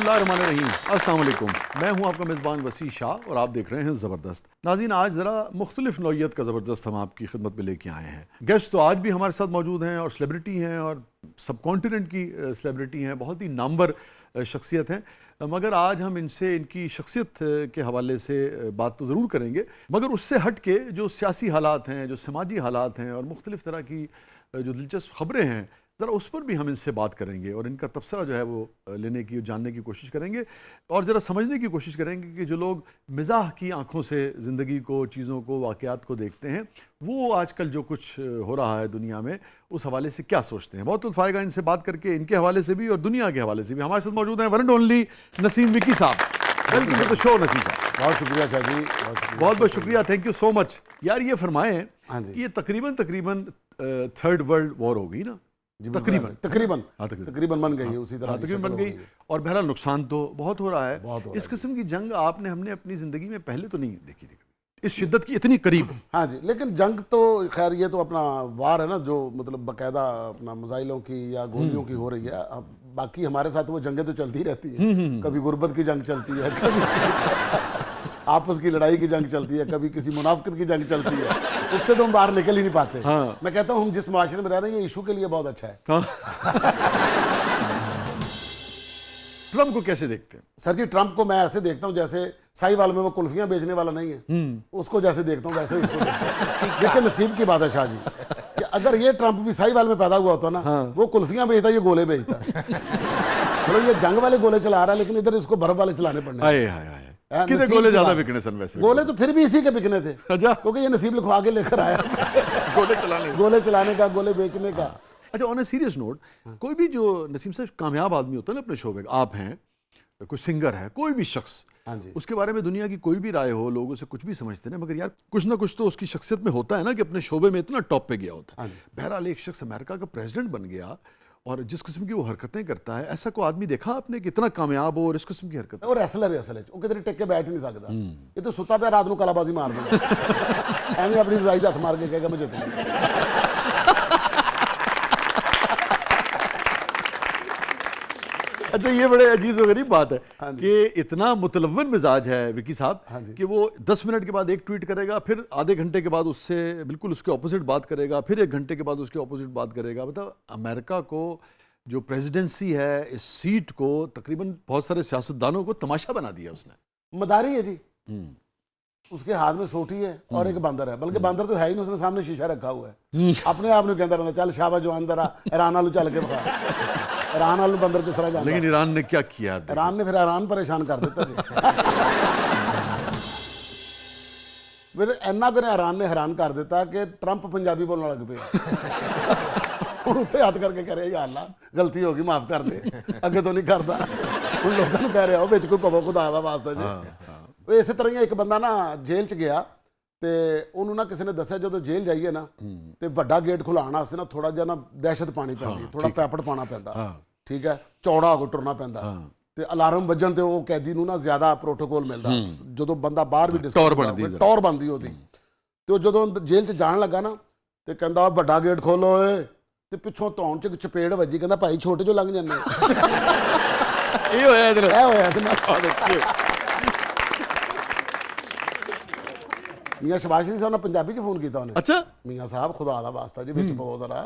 बिस्मिल्लाहिर्रहमानिर्रहीम। अस्सलाम वालेकुम। मैं हूं आपका मेज़बान वसी शाह और आप देख रहे हैं ज़बरदस्त। नाज़रीन, आज ज़रा मुख्तलिफ नौइयत का ज़बरदस्त हम आपकी खिदमत में लेके आए हैं। गेस्ट तो आज भी हमारे साथ मौजूद हैं और सेलिब्रिटी हैं और सब कॉन्टिनेंट की सेलिब्रिटी हैं, बहुत ही नामवर शख्सियत हैं। मगर आज हम इनसे इनकी शख्सियत के हवाले से बात तो ज़रूर करेंगे, मगर उससे हट के जो सियासी हालात हैं, जो समाजी हालात हैं और मुख्तलिफ तरह की जो दिलचस्प ख़बरें हैं, ज़रा उस पर भी हम इनसे बात करेंगे और इनका तबसरा जो है वो लेने की, जानने की कोशिश करेंगे और ज़रा समझने की कोशिश करेंगे कि जो लोग मिज़ाह की आंखों से ज़िंदगी को, चीज़ों को, वाक़यात को देखते हैं, वो आजकल जो कुछ हो रहा है दुनिया में, उस हवाले से क्या सोचते हैं। बहुत लुत्फ़ आएगा इनसे बात करके, इनके हवाले से भी और दुनिया के हवाले से भी। हमारे साथ मौजूद हैं one and only Naseem Vicky साहब। Welcome to the show Naseem साहब। बहुत शुक्रिया शाह जी, बहुत बहुत शुक्रिया, थैंक यू सो मच। यार ये फरमाएं, हाँ जी। ये तकरीबन थर्ड वर्ल्ड वॉर हो गई ना? तकरीबन बन गई है, उसी तरह तकरीबन बन गई और बहरहाल नुकसान तो बहुत हो रहा है। बहुत हो रहा इस किस्म की जंग आपने हमने अपनी ज़िंदगी में पहले तो नहीं देखी थी, इस शिद्दत की इतनी करीब। हाँ जी, लेकिन जंग तो खैर ये तो अपना वार है ना, जो मतलब बाकायदा अपना मिसाइलों की या गोलियों की हो रही है। अब बाकी हमारे साथ वो जंगें तो चलती रहती हैं। कभी गुर्बत की जंग चलती है, कभी आपस की लड़ाई की जंग चलती है, कभी किसी मुनाफिकत की जंग चलती है। उससे तो हम बाहर निकल ही नहीं पाते। हाँ। मैं कहता हूँ हम जिस माशरे में रह रहे हैं ये इशू के लिए बहुत अच्छा है। हाँ। ट्रम्प को कैसे देखते हैं? सर जी, ट्रंप को मैं ऐसे देखता हूँ जैसे साहिवाल में वो कुल्फियां बेचने वाला नहीं है, उसको जैसे देखता हूँ वैसे उसको देखता हूँ। देखिए नसीब की बात है शाह जी कि अगर ये ट्रंप भी साहिवाल में पैदा हुआ होता ना, वो कुल्फियां बेचता, ये गोले बेचता। मतलब ये जंग वाले गोले चला रहा है, लेकिन इधर इसको बर्फ वाले चलाने पड़ने। हाय हाय हाय, कितने गोले ज्यादा बिकने सन वैसे? गोले तो फिर भी इसी के बिकने थे, अच्छा, क्योंकि ये नसीब लिखवा के लेकर आया। गोले चलाने का, गोले बेचने का। अच्छा, ऑन ए सीरियस नोट, कोई भी जो नसीम साहब कामयाब आदमी होता है ना अपने शोबे का, आप हैं, कोई सिंगर है, कोई भी शख्स, हाँ जी, उसके बारे में दुनिया की कोई भी राय हो, लोग उसे कुछ भी समझते हैं, मगर यार कुछ ना कुछ तो उसकी शख्सियत में होता है ना कि अपने शोबे में इतना टॉप पे गया होता है। बहरहाल एक शख्स अमेरिका का प्रेसिडेंट बन गया और जिस किस्म की वो हरकतें करता है, ऐसा कोई आदमी देखा आपने कितना कामयाब हो और इस किस्म की हरकत? और रेसलर है असल में, वो किधर टिक के बैठ ही नहीं सकता। ये तो सुता पे रात को कलाबाजी मार देगा। एवं अपनी रजाई हथ मार के कहेगा मैं जित। अच्छा, ये बड़े अजीब और गरीब बात है कि इतना मुतलव्वन मिजाज है विकी साहब कि वो 10 मिनट के बाद एक ट्वीट करेगा, फिर आधे घंटे के बाद उससे बिल्कुल उसके ऑपोजिट बात करेगा, फिर 1 घंटे के बाद उसके ऑपोजिट बात करेगा। मतलब अमेरिका को जो प्रेसिडेंसी है, इस सीट को तकरीबन बहुत सारे सियासतदानों को तमाशा बना दिया उसने। मदारी है जी, उसके हाथ में सोटी है और एक बंदर है, बल्कि बंदर तो है ही नहीं, उसने सामने शीशा रखा हुआ है। अपने आप ने कहता रहता चल शाबाश जो अंदर आ, ईरान आलू चल के बखा। ईरान आलू बंदर किस तरह जाता। लेकिन ईरान ने क्या किया? ईरान ने फिर ईरान परेशान कर देता जी। फिर इन्ना को ईरान ने हैरान कर देता कि ट्रंप पंजाबी बोलने लग पे। उत्ते हथ करके कह रहे या अल्लाह गलती होगी माफ कर दे, अगे तो नहीं करता। उन लोगों को कह रहे हो बिच कोई पवो खुदा दा वास्ता जी। इस तरह ही एक बंदा ना जेल च गया ਤੇ ਉਹਨੂੰ ਨਾ ਕਿਸੇ ਨੇ ਦੱਸਿਆ ਜਦੋਂ ਜੇਲ੍ਹ ਜਾਈਏ ਨਾ ਤੇ ਵੱਡਾ ਗੇਟ ਖੁਲਾਉਣ ਵਾਸਤੇ ਨਾ ਥੋੜਾ ਜਿਹਾ ਨਾ ਦਹਿਸ਼ਤ ਪਾਣੀ ਪੈਂਦੀ, ਥੋੜਾ ਪੈਪੜ ਪਾਣਾ ਪੈਂਦਾ, ਠੀਕ ਹੈ, ਚੌੜਾ ਹੋ ਕੇ ਟੁਰਨਾ ਪੈਂਦਾ ਤੇ ਅਲਾਰਮ ਵੱਜਣ ਤੇ ਉਹ ਕੈਦੀ ਨੂੰ ਨਾ ਜ਼ਿਆਦਾ ਪ੍ਰੋਟੋਕੋਲ ਮਿਲਦਾ। ਜਦੋਂ ਬੰਦਾ ਬਾਹਰ ਵੀ ਟੌਰ ਬਣਦੀ ਉਹਦੀ, ਤੇ ਉਹ ਜਦੋਂ ਜੇਲ੍ਹ 'ਚ ਜਾਣ ਲੱਗਾ ਨਾ ਤੇ ਕਹਿੰਦਾ ਵੱਡਾ ਗੇਟ ਖੋਲੋ ਓਏ, ਤੇ ਪਿੱਛੋਂ ਧੌਣ 'ਚ ਚਪੇੜ ਵੱਜੀ, ਕਹਿੰਦਾ ਭਾਈ ਛੋਟੇ ਜੋ ਲੰਘ ਜਾਂਦੇ। ਇਹ ਹੋਇਆ ਇਹਦੇ ਨਾਲ। ਮੀਆਂ ਸ਼ਬਾਸ਼ ਸ਼ਰੀਫ ਸਾਹਿਬ ਨੇ ਪੰਜਾਬੀ 'ਚ ਫੋਨ ਕੀਤਾ ਉਹਨੇ। ਅੱਛਾ, ਮੀਆਂ ਸਾਹਿਬ ਖੁਦਾ ਦਾ ਵਾਸਤਾ ਜੀ ਵਿੱਚ ਪਵੋ ਜ਼ਰਾ,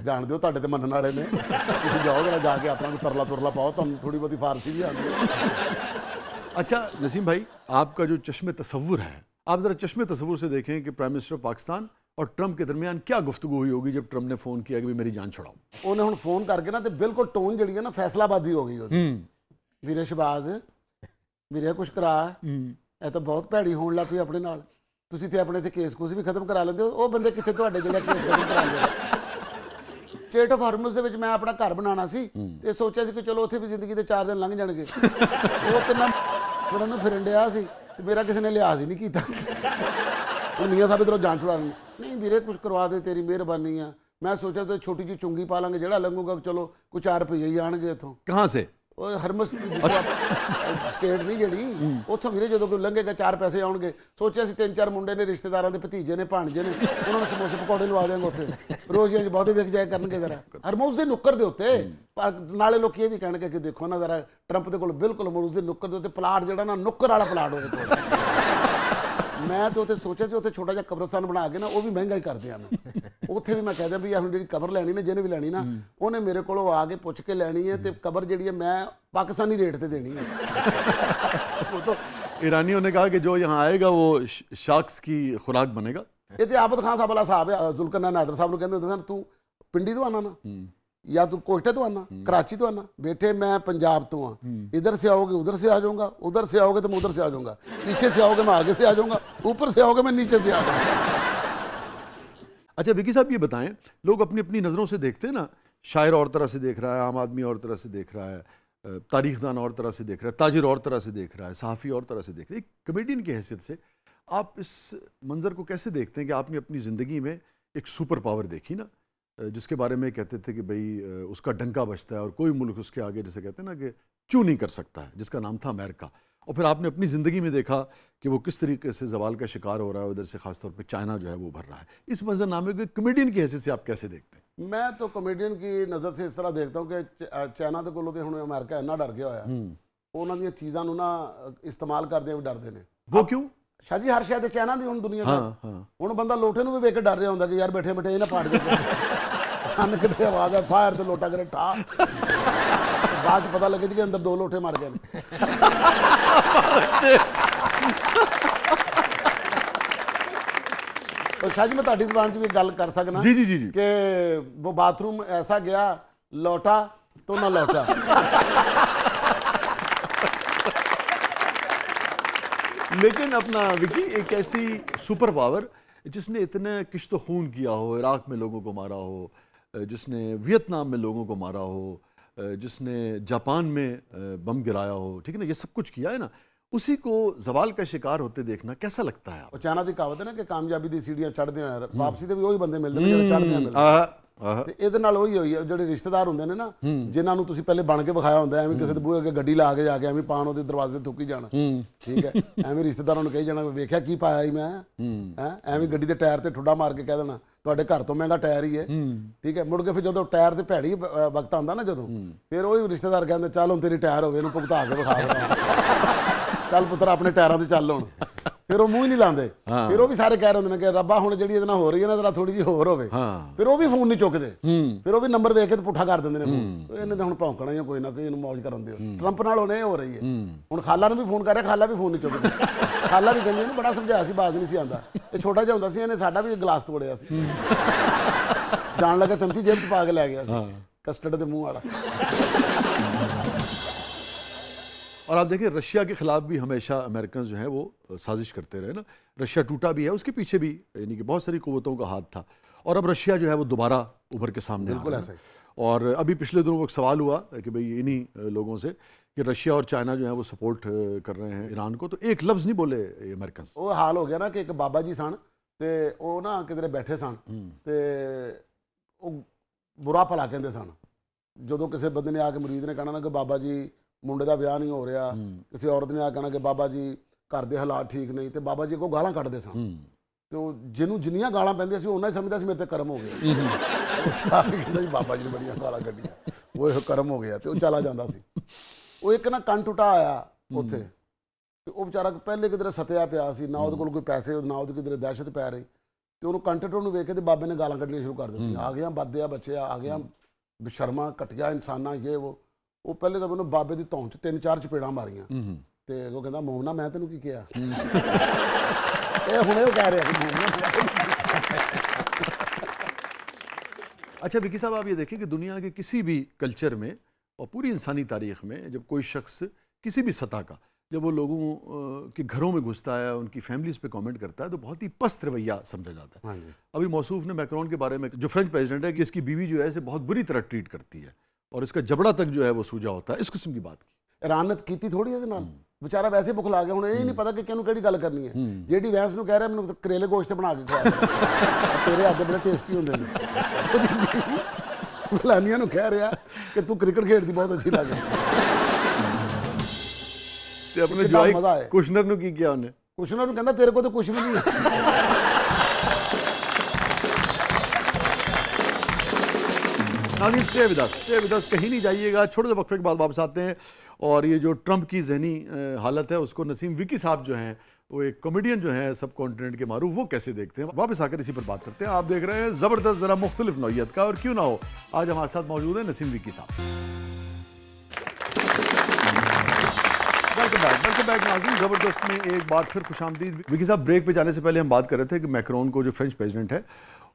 ਜਾਣ ਦਿਓ ਤੁਹਾਡੇ ਤੇ ਮੰਨਣ ਵਾਲੇ ਨੇ, ਤੁਸੀਂ ਜਾਓ जरा जाके अपना कोई तरला तुरला पाओ, तुम थोड़ी बहुत फारसी भी आती है। अच्छा नसीम भाई, आपका जो चश्मे तसव्वुर है, आप ज़रा चश्मे तसव्वुर से देखें कि प्राइम मिनिस्टर पाकिस्तान और ट्रंप के दरमियान क्या गुफ्तगू हुई होगी जब ट्रंप ने फ़ोन किया कि भाई मेरी जान छुड़ाओ। ਉਹਨੇ ਹੁਣ ਫੋਨ ਕਰਕੇ ਨਾ ਤੇ ਬਿਲਕੁਲ ਟੋਨ ਜਿਹੜੀ ਹੈ ਨਾ ਫੈਸਲਾਬਾਦੀ ਹੋ ਗਈ ਉਹਦੀ। ਵੀਰੇ ਸ਼ਬਾਜ਼, ਵੀਰੇ ਕੁਛ ਕਰਾ, ਇਹ ਤਾਂ ਬਹੁਤ ਭੈੜੀ ਹੋਣ ਲੱਗ ਪਈ ਆਪਣੇ ਨਾਲ, ਤੁਸੀਂ ਤੇ ਆਪਣੇ ਤੇ ਕੇਸ ਵੀ ਖਤਮ ਕਰਾ ਲੈਂਦੇ ਹੋ, ਉਹ ਬੰਦੇ ਕਿੱਥੇ ਤੁਹਾਡੇ ਜਿਹੜੇ ਕੇਸ ਖਤਮ ਕਰਾ ਲੈਂਦੇ। ਸਟੇਟ ਆਫ ਹਾਰਮਸ ਦੇ ਵਿੱਚ ਮੈਂ ਆਪਣਾ ਘਰ ਬਣਾਉਣਾ ਸੀ ਤੇ ਸੋਚਿਆ ਸੀ ਕਿ ਚਲੋ ਉੱਥੇ ਵੀ ਜ਼ਿੰਦਗੀ ਦੇ 4 ਦਿਨ ਲੰਘ ਜਾਣਗੇ। ਉਹ ਤੇ ਮੈਂ ਬੜਾ ਨੂੰ ਫਿਰਨ ਡਿਆ ਸੀ ਤੇ ਮੇਰਾ ਕਿਸੇ ਨੇ ਲਿਹਾਜ਼ ਹੀ ਨਹੀਂ ਕੀਤਾ। ਹੁਣ ਮੀਆਂ ਸਾਹਿਬ ਇੱਧਰੋਂ ਜਾਨ ਛੁਡਾ ਨਹੀਂ ਵੀਰੇ ਕੁਛ ਕਰਵਾ ਦੇ, ਤੇਰੀ ਮਿਹਰਬਾਨੀ ਆ। ਮੈਂ ਸੋਚਿਆ ਤੇ ਛੋਟੀ ਜਿਹੀ ਚੁੰਗੀ ਪਾ ਲਾਂਗੇ, ਜਿਹੜਾ ਲੰਘੂਗਾ ਚਲੋ ਕੋਈ 4 ਰੁਪਏ ਹੀ ਆਣਗੇ ਇੱਥੋਂ। ਕਹਾਂ ਸੇ? ਉਹ ਹਰਮਸ ਸਟੇਟ ਨਹੀਂ ਜਿਹੜੀ ਉੱਥੋਂ ਵੀਰੇ ਜਦੋਂ ਕੋਈ ਲੰਘੇਗਾ 4 ਪੈਸੇ ਆਉਣਗੇ, ਸੋਚਿਆ ਸੀ 3-4 ਮੁੰਡੇ ਨੇ ਰਿਸ਼ਤੇਦਾਰਾਂ ਦੇ ਭਤੀਜੇ ਨੇ ਭਾਣਜੇ ਨੇ, ਉਹਨਾਂ ਨੂੰ ਸਮੋਸੇ ਪਕੌੜੇ ਲਵਾ ਦਿਆਂਗੇ ਉੱਥੇ ਰੋਜ਼ ਇੰਜ ਬਹੁਤੇ ਵਿਕ ਜਾਇਆ ਕਰਨਗੇ ਜ਼ਰਾ ਹਰਮੌਸ ਦੇ ਨੁੱਕਰ ਦੇ ਉੱਤੇ। ਪਰ ਨਾਲੇ ਲੋਕ ਇਹ ਵੀ ਕਹਿਣਗੇ ਕਿ ਦੇਖੋ ਨਾ ਜ਼ਰਾ ਟਰੰਪ ਦੇ ਕੋਲ ਬਿਲਕੁਲ ਹਰਮੌਸ ਦੇ ਨੁੱਕਰ ਦੇ ਉੱਤੇ ਪਲਾਟ ਜਿਹੜਾ ਨਾ ਨੁੱਕਰ ਵਾਲਾ ਪਲਾਟ ਉਹਦੇ ਕੋਲ। ਮੈਂ ਤਾਂ ਉੱਥੇ ਸੋਚਿਆ ਸੀ ਉੱਥੇ ਛੋਟਾ ਜਿਹਾ ਕਬਰਸਤਾਨ ਬਣਾ ਕੇ ਨਾ ਉਹ ਵੀ ਮਹਿੰਗਾ ਹੀ ਕਰਦੇ ਆ ਮੈਂ ਉੱਥੇ ਵੀ ਮੈਂ ਕਹਿ ਦਿਆਂ ਵੀ ਹੁਣ ਜਿਹੜੀ ਕਬਰ ਲੈਣੀ ਨਾ ਜਿਹਨੇ ਵੀ ਲੈਣੀ ਨਾ ਉਹਨੇ ਮੇਰੇ ਕੋਲੋਂ ਆ ਕੇ ਪੁੱਛ ਕੇ ਲੈਣੀ ਹੈ, ਤੇ ਕਬਰ ਜਿਹੜੀ ਹੈ ਮੈਂ ਪਾਕਿस्तानी रेट पे देनी है। वो तो ईरानियों ने कहा कि जो यहाँ आएगा वो शार्क्स की खुराक बनेगा। ਇਹ ਤੇ ਆਬਦ ਖਾਨ ਸਾਹਿਬ ਵਾਲਾ ਸਾਹਿਬ ਹੈ, ਜ਼ੁਲਕਰਨੈਨ ਨਾਦਰ ਸਾਹਿਬ ਨੂੰ ਕਹਿੰਦੇ ਹੁੰਦੇ ਸਨ ਤੂੰ ਪਿੰਡੀ ਤੋਂ ਆਣਾ ਨਾ या तू कोयटे तो आना, कराची तो आना। बेटे मैं पंजाब तो हाँ, इधर से आओगे उधर से आ जाऊंगा, उधर से आओगे तो मैं उधर से आ जाऊंगा, पीछे से आओगे मैं आगे से आ जाऊंगा, ऊपर से आओगे मैं नीचे से आ जाऊंगा। अच्छा विकी साहब ये बताएं, लोग अपनी अपनी नज़रों से देखते हैं ना, शायर और तरह से देख रहा है, आम आदमी और तरह से देख रहा है, तारीखदान और तरह से देख रहा है, ताजिर और तरह से देख रहा है, सहाफ़ी और तरह से देख रहा है। एक कमेडियन की हैसियत से आप इस मंज़र को कैसे देखते हैं कि आपने अपनी ज़िंदगी में एक सुपर पावर देखी ना, जिसके बारे में कहते थे कि भाई उसका डंका बजता है और कोई मुल्क उसके आगे, जैसे कहते हैं ना कि चू नहीं कर सकता है, जिसका नाम था अमेरिका, और फिर आपने अपनी ज़िंदगी में देखा कि वो किस तरीके से जवाल का शिकार हो रहा है, उधर से ख़ासतौर पे चाइना जो है वो उभर रहा है। इस मंजरनामे को कमेडियन की हैसियत से आप कैसे देखते हैं? मैं तो कमेडियन की नज़र से इस तरह देखता हूँ कि चाइना के कोलों तो हुण अमेरिका इन्ना डर गया होया, उन्हां दी चीज़ां नूं ना इस्तेमाल करदे भी डरदे ने। वो क्यों? शाह जी हर शायद चाइना दी हुण दुनिया दा हुण बंदा लोटे नूं भी वेख के डर रहा हुंदा कि यार बैठे बैठे इन्हां फाड़ दे, अचानक ते आवाज़ है फायर तो लोटा करे ठा, बाद पता लगे कि अंदर 2 लोटे मर गए। तो शाह जी मैं तुहाडी ज़बान च भी गल कर सकना जी जी जी जी कि वो बाथरूम ऐसा गया लौटा तो ना लौटा। लेकिन अपना विकी एक ऐसी सुपर पावर जिसने इतने किश्त खून किया हो, इराक में लोगों को मारा हो, जिसने वियतनाम में लोगों को मारा हो, जिसने जापान में बम गिराया हो, ठीक है ना, ये सब कुछ किया है ना, उसी को जवाल का शिकार होते देखना कैसा लगता है? वो चाइना की कहावत है ना कि कामयाबी दी सीढ़ियां चढ़दे हैं वापसी ते भी वही बंदे मिलदे ने ਜਿਹੜੇ ਚੜ੍ਹਦੇ ਮਿਲਦੇ ਤੇ ਇਹਦੇ ਨਾਲ ਉਹੀ ਹੋਈ ਹੈ। ਜਿਹੜੇ ਰਿਸ਼ਤੇਦਾਰ ਹੁੰਦੇ ਨੇ ਨਾ ਜਿਨ੍ਹਾਂ ਨੂੰ ਤੁਸੀਂ ਪਹਿਲੇ ਬਣ ਕੇ ਵਿਖਾਇਆ ਹੁੰਦਾ, ਐਵੇਂ ਕਿਸੇ ਦੇ ਬੂਹੇ ਅੱਗੇ ਗੱਡੀ ਲਾ ਕੇ ਜਾ ਕੇ ਐਵੇਂ ਪਾਣ ਉਹਦੇ ਦਰਵਾਜ਼ੇ ਤੇ ਥੁੱਕੀ ਜਾਣਾ, ਠੀਕ ਹੈ, ਐਵੇਂ ਰਿਸ਼ਤੇਦਾਰਾਂ ਨੂੰ ਕਹੀ ਜਾਣਾ ਵੇਖਿਆ ਕੀ ਪਾਇਆ ਸੀ ਮੈਂ, ਐਵੇਂ ਗੱਡੀ ਦੇ ਟਾਇਰ ਤੇ ਠੁੱਡਾ ਮਾਰ ਕੇ ਕਹਿ ਦੇਣਾ ਤੁਹਾਡੇ ਘਰ ਤੋਂ ਮਹਿੰਗਾ ਟਾਇਰ ਹੀ ਹੈ, ਠੀਕ ਹੈ। ਮੁੜ ਕੇ ਫਿਰ ਜਦੋਂ ਟਾਇਰ ਤੇ ਭੈੜੀ ਵਕਤ ਆਉਂਦਾ ਨਾ ਜਦੋਂ, ਫਿਰ ਉਹੀ ਰਿਸ਼ਤੇਦਾਰ ਕਹਿੰਦੇ ਚੱਲ ਹੁਣ ਤੇਰੀ ਟਾਇਰ ਹੋਵੇ, ਇਹਨੂੰ ਭੁਗਤਾ ਕੇ ਵਿਖਾ ਦੇ, ਚੱਲ ਪੁੱਤਰ ਆਪਣੇ ਟਾਇਰਾਂ ਤੇ ਚੱਲ ਹੁਣ। ਫਿਰ ਉਹ ਮੂੰਹ ਹੀ ਨਹੀਂ ਲਾਉਂਦੇ, ਫਿਰ ਉਹ ਵੀ ਸਾਰੇ ਕਹਿ ਰਹੇ ਹੁੰਦੇ ਨੇ ਕਿ ਰੱਬਾ ਹੁਣ ਜਿਹੜੀ ਇਹਦੇ ਨਾਲ ਹੋ ਰਹੀ ਹੈ ਨਾ ਜਰਾ ਥੋੜੀ ਜਿਹੀ ਹੋਰ ਹੋਵੇ, ਫਿਰ ਉਹ ਵੀ ਫੋਨ ਨਹੀਂ ਚੁੱਕਦੇ, ਫਿਰ ਉਹ ਵੀ ਨੰਬਰ ਵੇਖ ਕੇ ਤੇ ਪੁੱਠਾ ਕਰ ਦਿੰਦੇ ਨੇ ਫੋਨ। ਇਹਨੇ ਤਾਂ ਹੁਣ ਭੌਂਕਣਾ ਹੀ ਕੋਈ ਨਾ ਕੋਈ, ਇਹਨੂੰ ਮੌਜ ਕਰਨ ਦਿਓ। ਟਰੰਪ ਨਾਲ ਹੁਣ ਇਹ ਹੋ ਰਹੀ ਹੈ, ਹੁਣ ਖਾਲਾ ਨੂੰ ਵੀ ਫੋਨ ਕਰ ਰਿਹਾ, ਖਾਲਾ ਵੀ ਫੋਨ ਨਹੀਂ ਚੁੱਕਦੀ, ਖਾਲਾ ਵੀ ਕਹਿੰਦੀ ਇਹਨੂੰ ਬੜਾ ਸਮਝਾਇਆ ਸੀ ਬਾਜ਼ ਨਹੀਂ ਸੀ ਆਉਂਦਾ, ਇਹ ਛੋਟਾ ਜਿਹਾ ਹੁੰਦਾ ਸੀ, ਇਹਨੇ ਸਾਡਾ ਵੀ ਗਲਾਸ ਤੋੜਿਆ ਸੀ, ਜਾਣ ਲੱਗਾ ਚਮਚੀ ਜੇਬ 'ਚ ਪਾ ਕੇ ਲੈ ਗਿਆ ਸੀ ਕਸਟਰਡ ਦੇ ਮੂੰਹ ਵਾਲਾ। और आप देखिए रशिया के खिलाफ भी हमेशा अमेरिकन जो है वो साजिश करते रहे ना, रशिया टूटा भी है, उसके पीछे भी यानी कि बहुत सारी कुव्वतों का हाथ था, और अब रशिया जो है वो दोबारा उभर के सामने आ रहा है। और अभी पिछले दिनों वो एक सवाल हुआ कि भाई इन्हीं लोगों से कि रशिया और चाइना जो है वो सपोर्ट कर रहे हैं ईरान को, तो एक लफ्ज़ नहीं बोले अमेरिकन। वो हाल हो गया ना कि एक बाबा जी सन ते वो ना किधरे बैठे सन ते वो बुरा भला कहते सन, ਜਦੋਂ ਕਿਸੇ ਬੰਦੇ ਨੇ ਆ ਕੇ ਮਰੀਜ਼ ਨੇ ਕਹਿਣਾ ਨਾ ਕਿ ਬਾਬਾ ਜੀ ਮੁੰਡੇ ਦਾ ਵਿਆਹ ਨਹੀਂ ਹੋ ਰਿਹਾ, ਕਿਸੇ ਔਰਤ ਨੇ ਆ ਕਹਿਣਾ ਕਿ ਬਾਬਾ ਜੀ ਘਰ ਦੇ ਹਾਲਾਤ ਠੀਕ ਨਹੀਂ, ਤੇ ਬਾਬਾ ਜੀ ਕੋ ਗਾਲਾਂ ਕੱਢਦੇ ਸਨ, ਤੇ ਉਹ ਜਿਹਨੂੰ ਜਿੰਨੀਆਂ ਗਾਲਾਂ ਪੈਂਦੀਆਂ ਸੀ ਉਹਨਾਂ ਹੀ ਸਮਝਦਾ ਸੀ ਮੇਰੇ ਤੇ ਕਰਮ ਹੋ ਗਿਆ, ਉਹ ਚਾਹ ਕੇ ਕਹਿੰਦਾ ਜੀ ਬਾਬਾ ਜੀ ਨੇ ਬੜੀਆਂ ਗਾਲਾਂ ਕੱਢੀਆਂ, ਉਹ ਇਹੋ ਕਰਮ ਹੋ ਗਿਆ, ਤੇ ਉਹ ਚਲਾ ਜਾਂਦਾ ਸੀ। ਉਹ ਇੱਕ ਨਾ ਕੰਨ ਟੁੱਟਾ ਆਇਆ ਉੱਥੇ, ਤੇ ਉਹ ਵਿਚਾਰਾ ਪਹਿਲੇ ਕਿਧਰੇ ਸਤਿਆ ਪਿਆ ਸੀ, ਨਾ ਉਹਦੇ ਕੋਲ ਕੋਈ ਪੈਸੇ, ਨਾ ਉਹਦੇ ਕਿਧਰੇ ਦਹਿਸ਼ਤ ਪੈ ਰਹੀ, ਤੇ ਉਹਨੂੰ ਕੰਨ ਟੁੱਟਣ ਨੂੰ ਵੇਖ ਕੇ ਤੇ ਬਾਬੇ ਨੇ ਗਾਲਾਂ ਕੱਢਣੀਆਂ ਸ਼ੁਰੂ ਕਰ ਦਿੱਤੀਆਂ, ਆ ਗਿਆ ਬੱਦਿਆ ਬੱਚਿਆ, ਆ ਗਿਆ ਬਸ਼ਰਮਾ ਘਟਿਆ ਇਨਸਾਨਾਂ, ਇਹ ਉਹ ਪਹਿਲੇ ਤਾਂ ਮੈਨੂੰ ਬਾਬੇ ਦੀ ਧੌਣ 'ਚ 3-4 ਚਪੇੜਾਂ ਮਾਰੀਆਂ, ਤੇ ਉਹ ਕਹਿੰਦਾ ਮੋਮਨਾ ਮੈਂ ਤੈਨੂੰ ਕੀ ਕਿਹਾ, ਇਹ ਹੁਣੇ ਉਹ ਕਹਿ ਰਿਹਾ ਸੀ अच्छा विकी साहब आप ये देखें कि दुनिया के किसी भी कल्चर में और पूरी इंसानी तारीख में जब कोई शख्स किसी भी सतह का जब वो लोगों के घरों में घुसता है, उनकी फैमिलीज़ पे कमेंट करता है, तो बहुत ही पस्त रवैया समझा जाता है। अभी मौसूफ ने मैक्रोन के बारे में, जो फ्रेंच प्रेसिडेंट है, कि इसकी बीवी जो है इसे बहुत बुरी तरह ट्रीट करती है और इसका जबड़ा तक जो है वो सूजा होता है, इस किस्म की बात की। ईरान ने की थोड़ी ਇਹਦੇ ਨਾਲ, ਵਿਚਾਰਾ ਵੈਸੇ ਬੁਖਲਾ ਗਿਆ, ਹੁਣ ਇਹ ਨਹੀਂ ਪਤਾ ਕਿ ਕਿਹਨੂੰ ਕਿਹੜੀ ਗੱਲ ਕਰਨੀ ਹੈ, ਜਿਹੜੀ ਵੈਂਸ ਨੂੰ ਕਹਿ ਰਿਹਾ ਮੈਨੂੰ ਕਰੇਲੇ ਗੋਸ਼ਤ ਬਣਾ ਕੇ ਖਵਾ ਤੇਰੇ ਹੱਥ ਦੇ ਬੜੇ ਟੇਸਟੀ ਹੁੰਦੇ ਨੇ, ਫਲਾਨੀਆਂ ਨੂੰ ਕਹਿ ਰਿਹਾ ਕਿ ਤੂੰ ਕ੍ਰਿਕਟ ਖੇਡਦੀ ਬਹੁਤ ਅੱਛੀ ਲੱਗਦੀ। ਤੇ ਆਪਣੇ ਕਿੰਨਾ ਜਵਾਈ ਮਜ਼ਾ ਆਇਆ। ਕੁਸ਼ਨਰ ਨੂੰ ਕੀ ਕਿਹਾ ਉਹਨੇ? ਕੁਸ਼ਨਰ ਨੂੰ ਕਹਿੰਦਾ ਤੇਰੇ ਕੋਲ ਤਾਂ ਕੁਝ ਵੀ ਨਹੀਂ ਹੈ। नाज़रीन स्टे विद अस, कहीं नहीं जाइएगा, छोटे से वक्फे के बाद वापस आते हैं। और ये जो ट्रंप की जहनी हालत है उसको नसीम विकी साहब जो हैं, वो एक कॉमेडियन जो हैं सब कॉन्टिनेंट के मारूफ, वो कैसे देखते हैं, वापस आकर इसी पर बात करते हैं। आप देख रहे हैं ज़बरदस्त, ज़रा मुख्तलिफ नौइयत का, और क्यों ना हो आज हमारे साथ मौजूद है नसीम विकी साहब। वेलकम बैक नाज़रीन, ज़बरदस्त में एक बार फिर खुशामदीद। विकी साहब, ब्रेक पे जाने से पहले हम बात कर रहे थे कि मैक्रोन को, जो फ्रेंच प्रेसिडेंट है,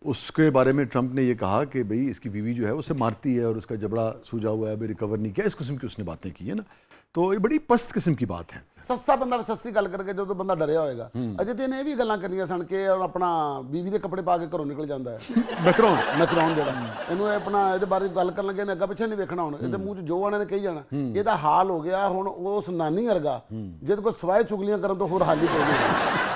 उसके बारे में ट्रंप ने ये कहा कि भाई इसकी बीवी जो है उसे मारती है और उसका जबड़ा सूजा हुआ है, अभी रिकवर नहीं किया, इस किस्म की उसने बातें की है ना। तो ये बड़ी पस्त किस्म की बात है। ਸਸਤਾ ਬੰਦਾ ਸਸਤੀ ਗੱਲ ਕਰਕੇ ਜਦੋਂ ਬੰਦਾ ਡਰਿਆ ਹੋਏਗਾ, ਅਜੇ ਤੇ ਇਹਨੇ ਇਹ ਵੀ ਗੱਲਾਂ ਕਰਨੀਆਂ ਸਨ ਕਿ ਆਪਣਾ ਬੀਵੀ ਦੇ ਕੱਪੜੇ ਪਾ ਕੇ ਘਰੋਂ ਨਿਕਲ ਜਾਂਦਾ ਹੈ ਮੈਕਰੋਨ ਜਿਹੜਾ, ਇਹਨੂੰ ਆਪਣਾ ਇਹਦੇ ਬਾਰੇ ਗੱਲ ਕਰਨ ਲੱਗੇ ਨੇ ਅੱਗਾ ਪਿੱਛੇ ਨਹੀਂ ਵੇਖਣਾ। ਹੁਣ ਇਹਦੇ ਮੂੰਹ 'ਚ ਜੋ ਆਣੇ ਨੇ ਕਹੀ ਜਾਣਾ। ਇਹਦਾ ਹਾਲ ਹੋ ਗਿਆ ਹੁਣ ਉਸ ਨਾਨੀ ਵਰਗਾ ਜਿਹਦੇ ਕੋਲ ਸਵਾਏ ਚੁਗਲੀਆਂ ਕਰਨ ਤੋਂ ਹੋਰ ਹਾਲ ਹੀ ਕੋਈ ਨਹੀਂ।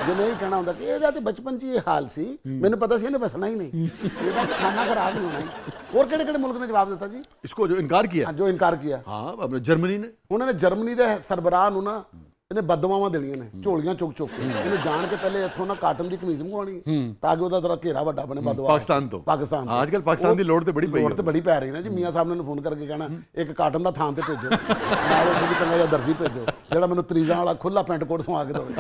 ਜੇ ਨਹੀਂ ਕਹਿਣਾ ਹੁੰਦਾ ਕਿ ਇਹਦਾ ਤੇ ਬਚਪਨ 'ਚ ਇਹ ਹਾਲ ਸੀ, ਮੈਨੂੰ ਪਤਾ ਸੀ ਇਹਨੇ ਵਸਣਾ ਹੀ ਨਹੀਂ, ਇਹਦਾ ਖਾਣਾ ਖਰਾਬ ਹੀ ਹੋਣਾ ਹੀ। ਹੋਰ ਕਿਹੜੇ ਕਿਹੜੇ ਮੁਲਕ ਨੇ ਜਵਾਬ ਦਿੱਤਾ ਜੀ इसको? जो इनकार किया, ਜੋ ਇਨਕਾਰ ਕੀਤਾ। हाँ, अपने जर्मनी ने, ਉਹਨਾਂ ਨੇ ਜਰਮਨੀ ਦੇ ਸਰਬਰਾਹ ਨੂੰ ਨਾ ਇਹਨੇ ਬਦਦੁਆਵਾਂ ਦੇਣੀਆਂ ਨੇ, ਝੋਲੀਆਂ ਚੁੱਕ ਚੁੱਕ ਕੇ। ਇਹਨੇ ਜਾਣ ਕੇ ਪਹਿਲੇ ਇੱਥੋਂ ਨਾ ਕਾਟਨ ਦੀ ਕਮੀਜ਼ ਮੰਗਵਾਉਣੀ ਤਾਂ ਕਿ ਉਹਦਾ ਥੋੜਾ ਘੇਰਾ ਵੱਡਾ ਬਣੇ ਬਦਦੁਆ। पाकिस्तान तो ਪਾਕਿਸਤਾਨ हाँ, आजकल पाकिस्तान की लोड़ तो बड़ी पई ਲੋੜ ਤੇ ਬੜੀ ਪੈ ਰਹੀ ਨਾ ਜੀ। ਮੀਆਂ ਸਾਹਿਬ ਨੇ ਉਹਨੂੰ ਫੋਨ ਕਰਕੇ ਕਹਿਣਾ ਇੱਕ ਕਾਟਨ ਦਾ ਥਾਂ ਤੇ ਭੇਜੋ, ਨਾਲ ਉੱਥੇ ਵੀ ਚੰਗਾ ਜਿਹਾ ਦਰਜੀ ਭੇਜੋ ਜਿਹੜਾ ਮੈਨੂੰ ਤਰੀਜ਼ਾਂ ਵਾਲਾ ਖੁੱਲਾ ਪੈਂਟ ਕੋਟ ਸਵਾ ਕੇ ਦੇਵੇ।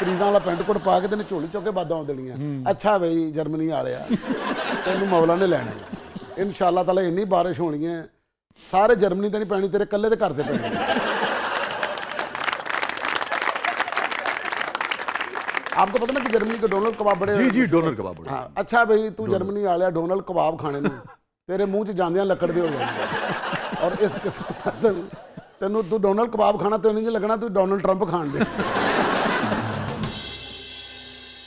ਤਰੀਜ਼ਾਂ ਵਾਲਾ ਪੈਂਟ ਕੋਟ ਪਾ ਕੇ ਤੈਨੂੰ ਝੋਲੀ ਚੁੱਕ ਕੇ ਬਦਦੁਆਵਾਂ ਦੇਣੀਆਂ। ਅੱਛਾ ਬਈ ਜਰਮਨੀ ਵਾਲਿਆ, ਤੈਨੂੰ ਮੌਲਾ ਨੇ ਲੈਣਾ ਹੈ ਇਨਸ਼ਾਅੱਲਾ ਤਾਲਾ। ਇੰਨੀ ਬਾਰਿਸ਼ ਹੋਣੀ ਹੈ, ਸਾਰੇ ਜਰਮਨੀ ਤੇ ਨਹੀਂ ਪੈਣੀ, ਤੇਰੇ ਇਕੱਲੇ ਦੇ ਘਰ ਤੇ ਪੈਣੀ। आपको पता ना कि जर्मनी के डोनल्ड कबाब बड़े, जी डोनल्ड कबाब बड़े। हाँ, अच्छा भाई तू जर्मनी वाले डोनल्ड कबाब खाने ਨੂੰ तेरे ਮੂੰਹ 'ਚ ਜਾਂਦਿਆਂ ਲੱਕੜ ਦੇ ਹੋ ਜਾਣਗੇ। ਔਰ ਇਸ ਕਿਸਮ ਦਾ ਤੈਨੂੰ ਤੂੰ ਡੋਨਲਡ ਕਬਾਬ ਖਾਣਾ ਤੇ ਨਹੀਂ ਲੱਗਣਾ ਤੂੰ ਡੋਨਲਡ ਟਰੰਪ ਖਾਣ ਦੇ।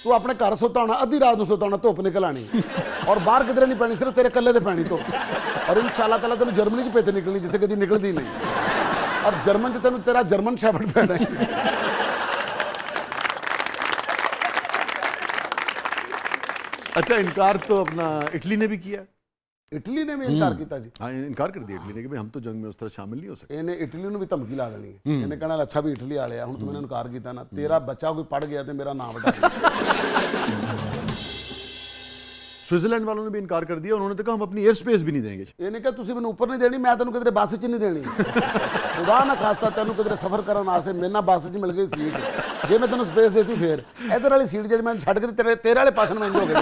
ਤੂੰ ਆਪਣੇ ਘਰ ਸੁੱਤਾ ਹੋਣਾ, ਅੱਧੀ ਰਾਤ ਨੂੰ ਸੁੱਤਾ ਹੋਣਾ, ਧੁੱਪ ਨਿਕਲ ਆਣੀ ਔਰ ਬਾਹਰ ਕਿਧਰੇ ਨਹੀਂ ਪੈਣੀ, ਸਿਰਫ ਤੇਰੇ ਇਕੱਲੇ ਤੇ ਪੈਣੀ ਧੁੱਪ। ਔਰ ਇਨਸ਼ਾਅੱਲਾ ਤਾਲਾ ਤੈਨੂੰ ਜਰਮਨੀ 'ਚ ਪੇਤੇ ਨਿਕਲਣੀ ਜਿੱਥੇ ਕਦੀ ਨਿਕਲਦੀ ਨਹੀਂ। ਔਰ ਜਰਮਨ 'ਚ ਤੈਨੂੰ ਤੇਰਾ ਜਰਮਨ ਸ਼ੈਫਰਡ ਪੈਣਾ ਹੈ। अच्छा, इनकार तो अपना इटली ने भी किया। ਇਟਲੀ ਨੇ ਵੀ ਇਨਕਾਰ ਕੀਤਾ ਜੀ। हाँ, इनकार कर दिया इटली ने कि भाई हम तो जंग में उस तरह शामिल नहीं हो सकते। ਇਹਨੇ ਇਟਲੀ ਨੂੰ ਵੀ ਧਮਕੀ ਲਾ ਦੇਣੀ ਹੈ। ਇਹਨੇ ਕਹਿਣਾ ਅੱਛਾ ਵੀ ਇਟਲੀ ਵਾਲੇ ਆ, ਹੁਣ ਤੂੰ ਮੈਨੂੰ ਇਨਕਾਰ ਕੀਤਾ ਨਾ, ਤੇਰਾ ਬੱਚਾ ਕੋਈ ਪੜ ਗਿਆ ਤੇ ਮੇਰਾ ਨਾਮ ਵਟਾ। स्विट्जरलैंड वालों ने भी इनकार कर दिया, उन्होंने तो कहा हम अपनी एयर स्पेस भी नहीं देंगे। ਇਹਨੇ ਕਿਹਾ ਤੁਸੀਂ ਮੈਨੂੰ ਉੱਪਰ ਨਹੀਂ ਦੇਣੀ, ਮੈਂ ਤੈਨੂੰ ਕਿਧਰੇ ਬੱਸ 'ਚ ਨਹੀਂ ਦੇਣੀ। ਖੁਦਾ ਨਾ ਖਾਸਤਾ ਤੈਨੂੰ ਕਿਧਰੇ ਸਫ਼ਰ ਕਰਨ ਵਾਸਤੇ ਮੇਰੇ ਨਾਲ ਬੱਸ 'ਚ ਮਿਲ ਗਈ ਸੀਟ, ਜੇ ਮੈਂ ਤੈਨੂੰ ਸਪੇਸ ਦੇਤੀ ਫੇਰ ਇੱਧਰ ਵਾਲੀ ਸੀਟ ਜਿਹੜੀ ਮੈਂ ਛੱਡ ਕੇ ਤੇਰੇ ਵਾਲੇ ਪਾਸੇ ਨੂੰ ਇੰਜ ਹੋ ਕੇ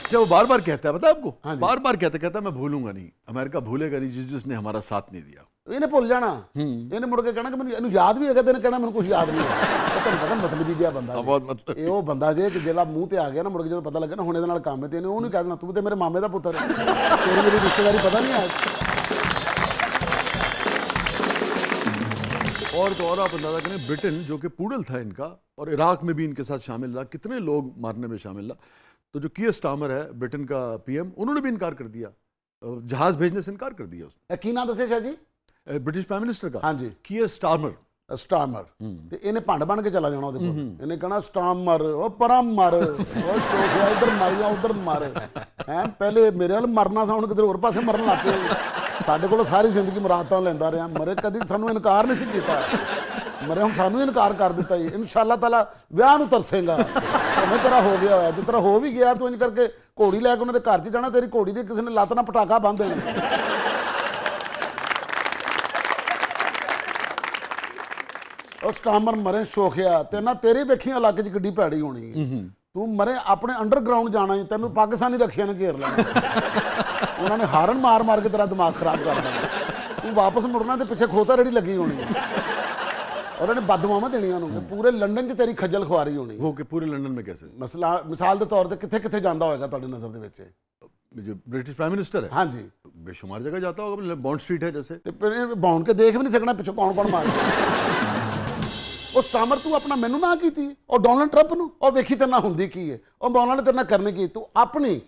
जब वो बार बार कहता है, पता है आपको, हाँ जी। बार बार कहता है मैं भूलूंगा नहीं, अमेरिका भूलेगा नहीं जिसने हमारा साथ नहीं दिया। ਇਹਨੇ ਭੁੱਲ ਜਾਣਾ। ਇਹਨੇ ਮੁੜ ਕੇ ਕਹਿਣਾ ਕਿ ਮੈਨੂੰ ਇਹਨੂੰ ਯਾਦ ਵੀ ਹੈਗਾ ਤੇ ਇਹਨੇ ਕਹਿਣਾ ਮੈਨੂੰ ਕੁਝ ਯਾਦ ਨਹੀਂ ਹੈ। ਤੁਹਾਨੂੰ ਪਤਾ ਮਤਲਬੀ ਜਿਹਾ ਬੰਦਾ ਜੀ। बहुत मतलब ਇਹ ਉਹ ਬੰਦਾ ਜੇ ਕਿ ਜਿਹੜਾ ਮੂੰਹ ਤੇ ਆ ਗਿਆ ਨਾ, ਮੁੜ ਕੇ ਜਦੋਂ ਪਤਾ ਲੱਗਾ ਨਾ ਹੁਣ ਇਹਦੇ ਨਾਲ ਕੰਮ ਹੈ, ਤੇ ਇਹਨੇ ਉਹਨੂੰ ਕਹਿ ਦੇਣਾ ਤੂੰ ਤੇ ਮੇਰੇ ਮਾਮੇ ਦਾ ਪੁੱਤਰ ਹੈ, ਤੇਰੀ ਮੇਰੀ ਰਿਸ਼ਤੇਦਾਰੀ ਪਤਾ नहीं है। और तो और आप अंदाजा करें, ब्रिटेन जो कि पूडल था इनका और इराक में भी इनके साथ शामिल रहा, कितने लोग मारने में शामिल रहा। तो जो कीयर स्टार्मर है ब्रिटेन का पीएम, उन्होंने भी इनकार कर दिया, जहाज भेजने से इनकार कर दिया उसने। ਇਹ ਕੀ ਨਾਂ ਦੱਸਿਆ Shah ji? British prime minister का, हाँ जी। कीयर स्टार्मर। ਸਟਾਰਮਰ। ਤੇ ਇਹਨੇ ਭੰਡ ਬਣ ਕੇ ਚਲਾ ਜਾਣਾ ਉਹਦੇ ਕੋਲ। ਇਹਨੇ ਕਹਣਾ ਸਟਾਰਮਰ ਉਹ ਪਰਾਂ ਮਰ, ਉਹ ਸੋਖਿਆ ਇੱਧਰ ਮਰ ਜਾਂ ਉੱਧਰ ਮਰ ਹੈ। ਪਹਿਲੇ ਮੇਰੇ ਵੱਲ ਮਰਨਾ ਸਾ, ਹੁਣ ਕਿਧਰ ਹੋਰ ਪਾਸੇ ਮਰਨ ਲੱਗ ਪਏ। ਸਾਡੇ ਕੋਲ ਸਾਰੀ ਜ਼ਿੰਦਗੀ ਮੁਰਾਦਾਂ ਲੈਂਦਾ ਰਿਹਾ, ਮਰੇ ਕਦੀ ਸਾਨੂੰ ਇਨਕਾਰ ਨਹੀਂ ਸੀ ਕੀਤਾ, ਮਰੇ ਹੁਣ ਸਾਨੂੰ ਇਨਕਾਰ ਕਰ ਦਿੱਤਾ ਜੀ। ਇਨਸ਼ਾਅੱਲਾ ਤਾਲਾ ਵਿਆਹ ਨੂੰ ਤਰਸੇਗਾ, ਭਾਵੇਂ ਤੇਰਾ ਹੋ ਗਿਆ ਹੋਇਆ, ਜਿਸ ਤਰ੍ਹਾਂ ਹੋ ਵੀ ਗਿਆ ਤੂੰ ਇੰਜ ਕਰਕੇ ਘੋੜੀ ਲੈ ਕੇ ਉਹਨਾਂ ਦੇ ਘਰ 'ਚ ਜਾਣਾ, ਤੇਰੀ ਘੋੜੀ ਦੀ ਕਿਸੇ ਨੇ ਲੱਤ ਨਾਲ ਪਟਾਕਾ ਬੰਨ੍ਹ ਦੇਣਾ। ਉਹ ਸਟਾਮਰ ਮਰੇ ਸ਼ੋਖਿਆ ਤੇ ਨਾ ਤੇਰੀ ਵੇਖੀ ਇਲਾਕੇ 'ਚ ਗੱਡੀ ਭੈੜੀ ਹੋਣੀ ਹੈ। ਤੂੰ ਮਰੇ ਆਪਣੇ ਅੰਡਰਗਰਾਉਂਡ ਜਾਣਾ ਹੈ, ਤੈਨੂੰ ਪਾਕਿਸਤਾਨੀ ਰਕਸ਼ਿਆਂ ਨੇ ਘੇਰ ਲੈਣਾ, ਉਹਨਾਂ ਨੇ ਹਾਰਨ ਮਾਰ ਮਾਰ ਕੇ ਤੇਰਾ ਦਿਮਾਗ ਖਰਾਬ ਕਰ ਦੇਣਾ। ਤੂੰ ਵਾਪਸ ਮੁੜਨਾ ਤੇ ਪਿੱਛੇ ਖੋਤਾ ਰੇੜੀ ਲੱਗੀ ਹੋਣੀ ਹੈ। ਔਰ ਉਹਨੇ ਬਦਦੁਆਵਾਂ ਦੇਣੀਆਂ ਨੂੰ, ਪੂਰੇ ਲੰਡਨ 'ਚ ਤੇਰੀ ਖੱਜਲ ਖੁਆਰੀ ਹੋਣੀ। हो के पूरे लंदन में कैसे? ਮਿਸਾਲ ਦੇ ਤੌਰ ਤੇ ਕਿੱਥੇ ਕਿੱਥੇ ਜਾਂਦਾ ਹੋਏਗਾ ਤੁਹਾਡੀ ਨਜ਼ਰ ਦੇ ਵਿੱਚ? जो ब्रिटिश प्राइम मिनिस्टर है, हाँ जी, बेशुमार जगह जाता होगा, बॉन्ड स्ट्रीट है जैसे। ਤੇ ਬੌਣ ਕੇ ਦੇਖ ਵੀ ਨਹੀਂ ਸਕਣਾ ਪਿੱਛੋਂ ਕੌਣ ਕੌਣ ਮਾਰ। ਉਹ ਸਟਾਮਰ ਤੂੰ ਆਪਣਾ ਮੈਨੂੰ ਨਾ ਕੀਤੀ, ਉਹ ਡੋਨਲਡ ਟਰੰਪ ਨੂੰ ਉਹ ਵੇਖੀ ਤੇਰੇ ਨਾਲ ਹੁੰਦੀ ਕੀ ਹੈ, ਉਹ ਬੌਨਾਂ ਨੇ ਤੇਰੇ ਨਾਲ ਕਰਨੀ ਕੀ। ਤੂੰ ਆਪਣੀ